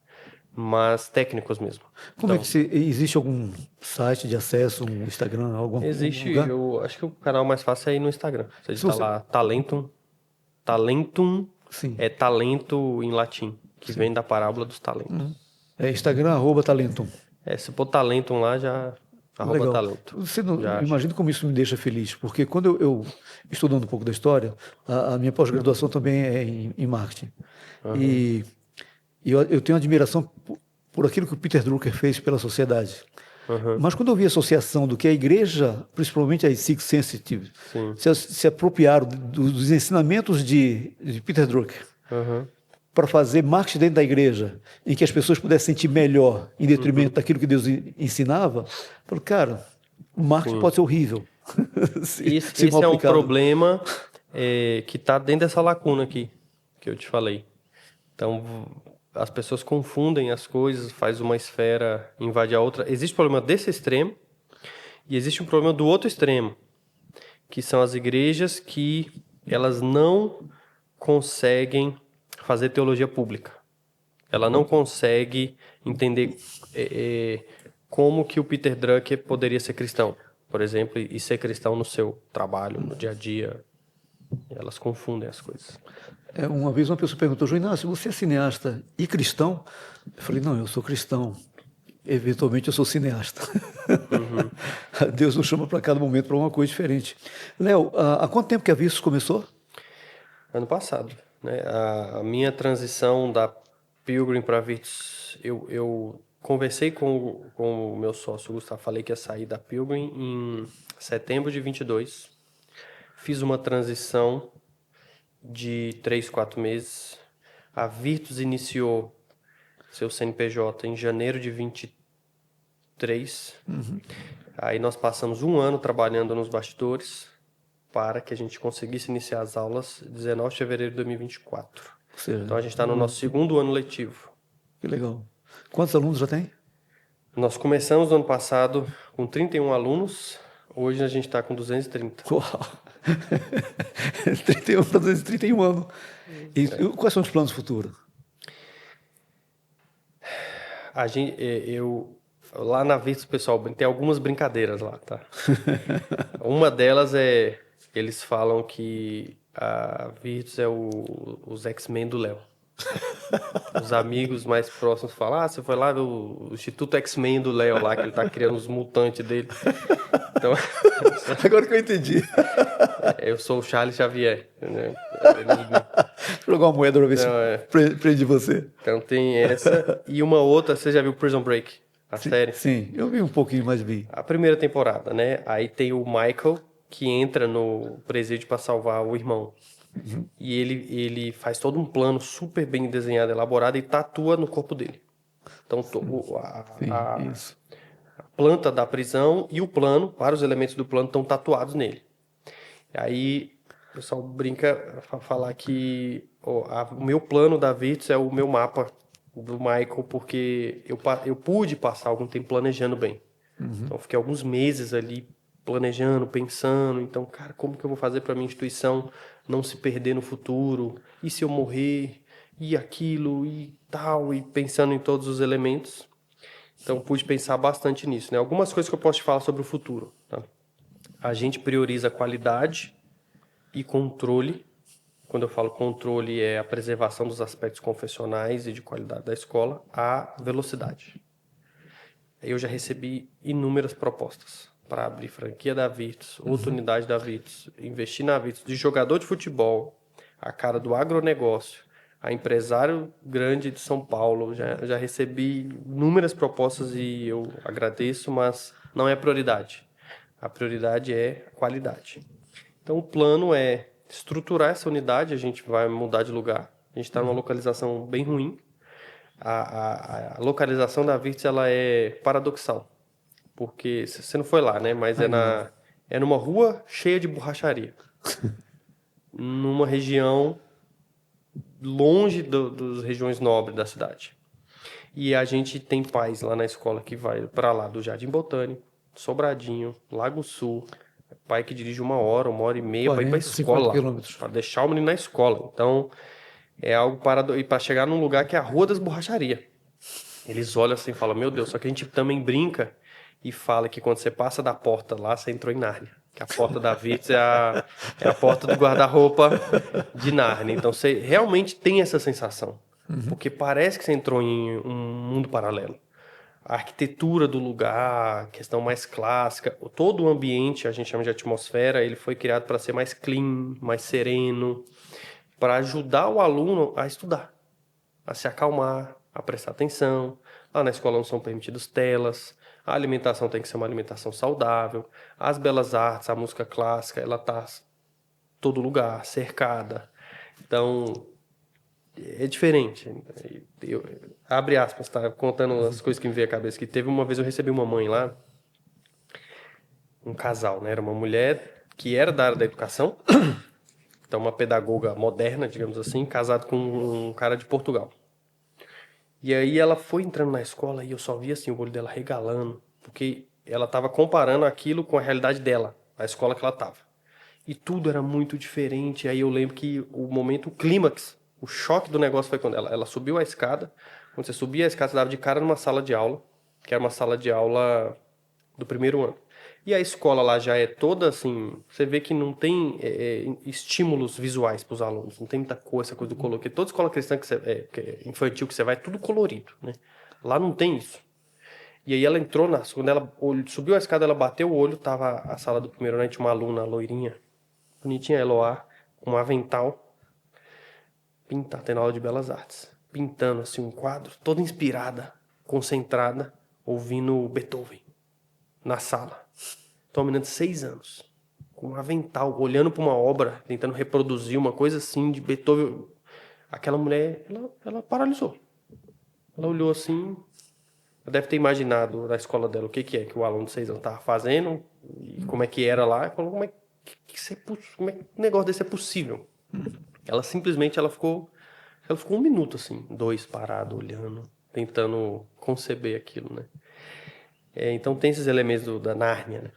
mas técnicos mesmo. Como é que existe algum site de acesso, um Instagram, algum lugar? Eu acho que o canal mais fácil é ir no Instagram. Você digita lá Talentum. Talentum Sim. é talento em latim, que vem da parábola dos talentos. É Instagram, @Talentum. Se pôr Talentum lá, já Legal. @talento. Você não imagina como isso me deixa feliz, porque quando eu estudando um pouco da história, a minha pós-graduação também é em marketing. E eu tenho admiração por aquilo que o Peter Drucker fez pela sociedade. Mas quando eu vi a associação do que a igreja, principalmente as Six Sensitive, se apropriaram dos ensinamentos de Peter Drucker para fazer marketing dentro da igreja, em que as pessoas pudessem sentir melhor em detrimento daquilo que Deus ensinava, eu falei, cara, o marketing pode ser horrível. Esse é um problema que está dentro dessa lacuna aqui, que eu te falei. Então, as pessoas confundem as coisas, faz uma esfera, invade a outra. Existe um problema desse extremo e existe um problema do outro extremo, que são as igrejas que elas não conseguem fazer teologia pública. Ela não consegue entender como que o Peter Drucker poderia ser cristão, por exemplo, e ser cristão no seu trabalho, no dia a dia. Elas confundem as coisas. Uma vez uma pessoa perguntou, João Inácio, você é cineasta e cristão? Eu falei, não, eu sou cristão. Eventualmente eu sou cineasta. Deus nos chama para cada momento para uma coisa diferente. Léo, há quanto tempo que a Virtus começou? Ano passado. Né? A minha transição da Pilgrim para a Virtus, eu conversei com o meu sócio, Gustavo, falei que ia sair da Pilgrim em setembro de 22. Fiz uma transição de 3, 4 meses. A Virtus iniciou seu CNPJ em janeiro de 23. Aí nós passamos 1 ano trabalhando nos bastidores para que a gente conseguisse iniciar as aulas 19 de fevereiro de 2024. Então a gente está no nosso 2º ano letivo. Que legal. Quantos alunos já tem? Nós começamos no ano passado com 31 alunos. Hoje a gente está com 230. Uau! 31 para 231 anos. E quais são os planos futuros? Lá na Virtus, pessoal, tem algumas brincadeiras lá, tá? Uma delas é, eles falam que a Virtus é os X-Men do Léo. Os amigos mais próximos falam, você foi lá ver o Instituto X-Men do Léo lá, que ele tá criando os mutantes dele. Então, Agora que eu entendi. eu sou o Charles Xavier, entendeu? Jogar uma moeda pra ver se Não, prende você. Então tem essa. E uma outra, você já viu Prison Break, a série? Sim, eu vi um pouquinho, mas vi. A primeira temporada, né? Aí tem o Michael, que entra no presídio pra salvar o irmão. E ele faz todo um plano super bem desenhado, elaborado e tatua no corpo dele. Então Isso. a planta da prisão e o plano, vários elementos do plano estão tatuados nele. Aí o pessoal brinca a falar que o meu plano da Virtus é o meu mapa do Michael, porque eu pude passar algum tempo planejando bem. Então eu fiquei alguns meses ali planejando, pensando, então, cara, como que eu vou fazer para minha instituição não se perder no futuro? E se eu morrer? E aquilo? E tal? E pensando em todos os elementos. Então, pude pensar bastante nisso, né? Algumas coisas que eu posso te falar sobre o futuro, tá? A gente prioriza qualidade e controle. Quando eu falo controle, é a preservação dos aspectos confessionais e de qualidade da escola, a velocidade. Eu já recebi inúmeras propostas para abrir franquia da Virtus, outra unidade da Virtus, investir na Virtus, de jogador de futebol, a cara do agronegócio, a empresário grande de São Paulo. Já recebi inúmeras propostas e eu agradeço, mas não é a prioridade. A prioridade é a qualidade. Então, o plano é estruturar essa unidade, a gente vai mudar de lugar. A gente está numa localização bem ruim. A localização da Virtus ela é paradoxal, porque você não foi lá, né? Mas é numa rua cheia de borracharia, numa região longe das regiões nobres da cidade. E a gente tem pais lá na escola que vai para lá do Jardim Botânico, Sobradinho, Lago Sul, pai que dirige 1 hora e meia para ir para a 40, 50 escola, quilômetros. para deixar o menino na escola. Então é algo para chegar num lugar que é a Rua das Borracharias. Eles olham assim e falam, meu Deus, só que a gente também brinca e fala que quando você passa da porta lá, você entrou em Nárnia. Que a porta da Virtus é a porta do guarda-roupa de Nárnia. Então você realmente tem essa sensação. Porque parece que você entrou em um mundo paralelo. A arquitetura do lugar, a questão mais clássica, todo o ambiente, a gente chama de atmosfera, ele foi criado para ser mais clean, mais sereno, para ajudar o aluno a estudar, a se acalmar, a prestar atenção. Lá na escola não são permitidas telas, a alimentação tem que ser uma alimentação saudável, as belas artes, a música clássica, ela está em todo lugar, cercada. Então, é diferente. Abre aspas, tá? Contando as coisas que me veio à cabeça. Que teve uma vez eu recebi uma mãe lá, um casal, né? Era uma mulher que era da área da educação, então uma pedagoga moderna, digamos assim, casado com um cara de Portugal. E aí ela foi entrando na escola e eu só via assim o olho dela regalando, porque ela estava comparando aquilo com a realidade dela, a escola que ela estava. E tudo era muito diferente. Aí eu lembro que o momento, o clímax, o choque do negócio foi quando ela subiu a escada. Quando você subia a escada, você dava de cara numa sala de aula, que era uma sala de aula do primeiro ano. E a escola lá já é toda assim, você vê que não tem estímulos visuais para os alunos, não tem muita cor, essa coisa do color, porque toda escola cristã que é infantil que você vai, é tudo colorido, né? Lá não tem isso. E aí ela entrou, quando ela subiu a escada, ela bateu o olho, tava a sala do primeiro ano, tinha uma aluna loirinha, bonitinha, Eloá, com um avental, tendo aula de belas artes, pintando assim um quadro, toda inspirada, concentrada, ouvindo Beethoven na sala. Então, uma menina de 6 anos, com um avental, olhando para uma obra, tentando reproduzir uma coisa assim de Beethoven. Aquela mulher, ela paralisou. Ela olhou assim, ela deve ter imaginado na escola dela o que o aluno de 6 anos estava fazendo, e como é que era lá, e falou, como é que um negócio desse é possível? Ela simplesmente, ela ficou 1 minuto assim, 2 parado, olhando, tentando conceber aquilo, né? Então tem esses elementos da Nárnia, né?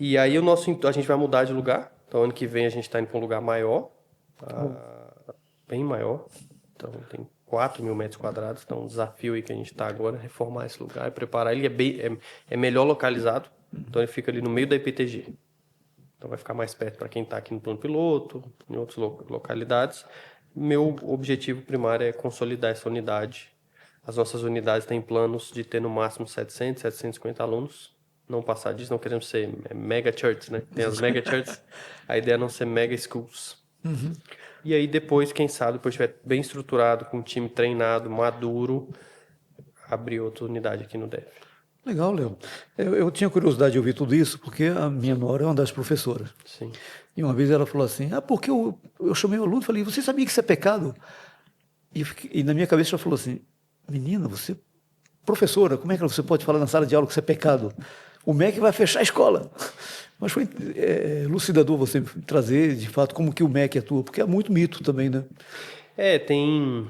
E aí a gente vai mudar de lugar, Então, ano que vem a gente está indo para um lugar maior, bem maior. Então, tem 4 mil metros quadrados. Então, um desafio aí que a gente está agora é reformar esse lugar e preparar. Ele é melhor localizado. Então, ele fica ali no meio da IPTG. Então, vai ficar mais perto para quem está aqui no plano piloto, em outras localidades. Meu objetivo primário é consolidar essa unidade. As nossas unidades têm planos de ter no máximo 700, 750 alunos. Não passar disso, não queremos ser mega churches, né? Tem as mega churches. A ideia é não ser mega schools. E aí depois, quem sabe, depois estiver bem estruturado, com um time treinado, maduro, abrir outra unidade aqui no DF. Legal, Léo. Eu tinha curiosidade de ouvir tudo isso, porque a minha nora é uma das professoras. Sim. E uma vez ela falou assim, porque eu chamei o aluno e falei, você sabia que isso é pecado? E na minha cabeça ela falou assim, menina, você, professora, como é que você pode falar na sala de aula que isso é pecado? O MEC vai fechar a escola. Mas foi elucidador você trazer, de fato, como que o MEC atua, porque é muito mito também, né? Tem...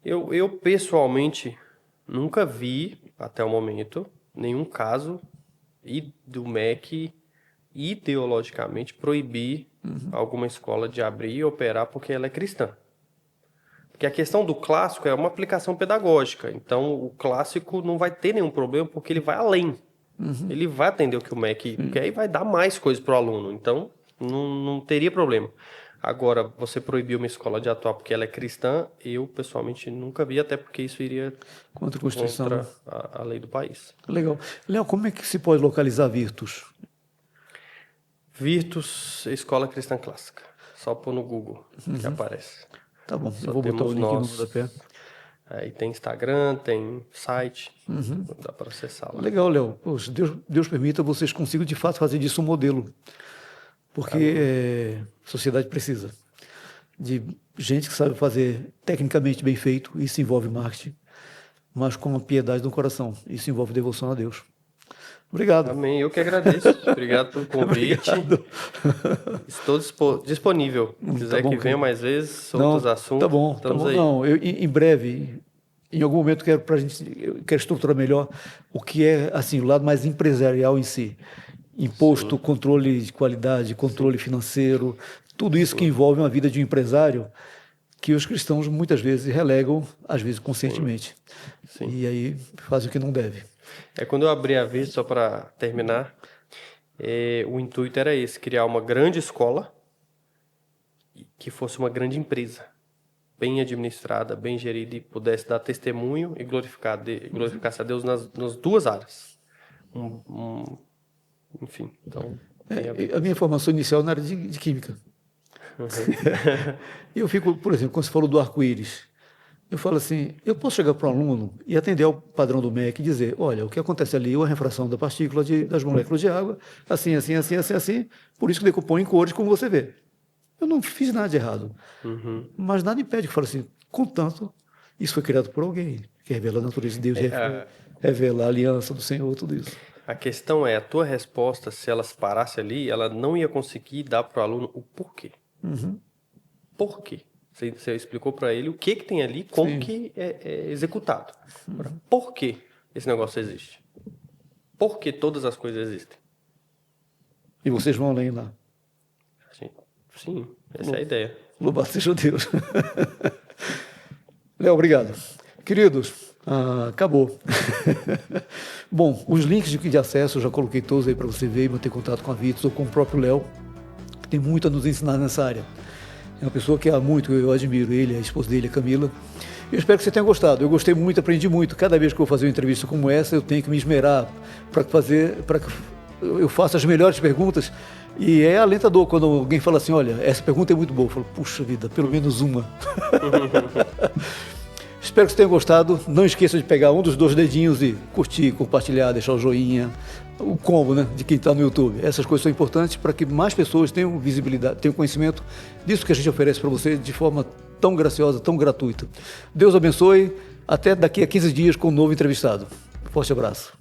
Eu pessoalmente nunca vi, até o momento, nenhum caso do MEC ideologicamente proibir alguma escola de abrir e operar porque ela é cristã. Porque a questão do clássico é uma aplicação pedagógica. Então, o clássico não vai ter nenhum problema porque ele vai além. Ele vai atender o que o MEC quer e vai dar mais coisas para o aluno. Então, não teria problema. Agora, você proibir uma escola de atuar porque ela é cristã, eu, pessoalmente, nunca vi, até porque isso iria contra a Constituição, contra a lei do país. Legal. Léo, como é que se pode localizar Virtus? Virtus, Escola Cristã Clássica. Só pôr no Google que aparece. Tá bom, Só eu vou botar o link no rodapé. Aí tem Instagram, tem site, dá para acessar lá. Legal, Léo. Poxa, Deus permita vocês consigam de fato fazer disso um modelo. Porque a sociedade precisa de gente que sabe fazer tecnicamente bem feito, isso envolve marketing, mas com uma piedade no coração, isso envolve devoção a Deus. Obrigado. Amém, eu que agradeço. Obrigado pelo convite. Estou disponível. Se quiser que venha mais vezes, outros assuntos. Tá bom, estamos tá bom. aí. Não, em breve, em algum momento, eu quero estruturar melhor o que é assim, o lado mais empresarial em si. Imposto, controle de qualidade, controle financeiro, tudo isso que envolve uma vida de um empresário que os cristãos muitas vezes relegam, às vezes conscientemente. Sim. E aí fazem o que não deve. Quando eu abri a Virtus, só para terminar, o intuito era esse, criar uma grande escola que fosse uma grande empresa, bem administrada, bem gerida e pudesse dar testemunho e glorificasse a Deus nas duas áreas. Enfim, então... A minha formação inicial na área de química. E eu fico, por exemplo, quando você falou do arco-íris, eu falo assim, eu posso chegar para um aluno e atender ao padrão do MEC e dizer, olha, o que acontece ali é a refração da partícula das moléculas de água, assim, assim, assim, assim, assim, por isso que decompõe em cores, como você vê. Eu não fiz nada de errado. Mas nada impede que eu fale assim, contanto, isso foi criado por alguém, que revela a natureza de Deus, revela a aliança do Senhor, tudo isso. A questão é, a tua resposta, se elas parasse ali, ela não ia conseguir dar para o aluno o porquê. Por quê? Você explicou para ele o que tem ali, como que é executado. Agora, por que esse negócio existe? Por que todas as coisas existem? E vocês vão além lá. Sim, essa é a ideia. Louvado seja Deus. Léo, obrigado. Queridos, acabou. Bom, os links de acesso eu já coloquei todos aí para você ver e manter contato com a Virtus ou com o próprio Léo, que tem muito a nos ensinar nessa área. É uma pessoa que há muito, eu admiro ele, a esposa dele, a Camila. Eu espero que você tenha gostado. Eu gostei muito, aprendi muito. Cada vez que eu vou fazer uma entrevista como essa, eu tenho que me esmerar para que eu faça as melhores perguntas. E é alentador quando alguém fala assim, olha, essa pergunta é muito boa. Eu falo, puxa vida, pelo menos uma. Espero que você tenha gostado. Não esqueça de pegar um dos 2 dedinhos e curtir, compartilhar, deixar o joinha, o combo, né, de quem está no YouTube. Essas coisas são importantes para que mais pessoas tenham visibilidade, tenham conhecimento disso que a gente oferece para você de forma tão graciosa, tão gratuita. Deus abençoe. Até daqui a 15 dias com um novo entrevistado. Forte abraço.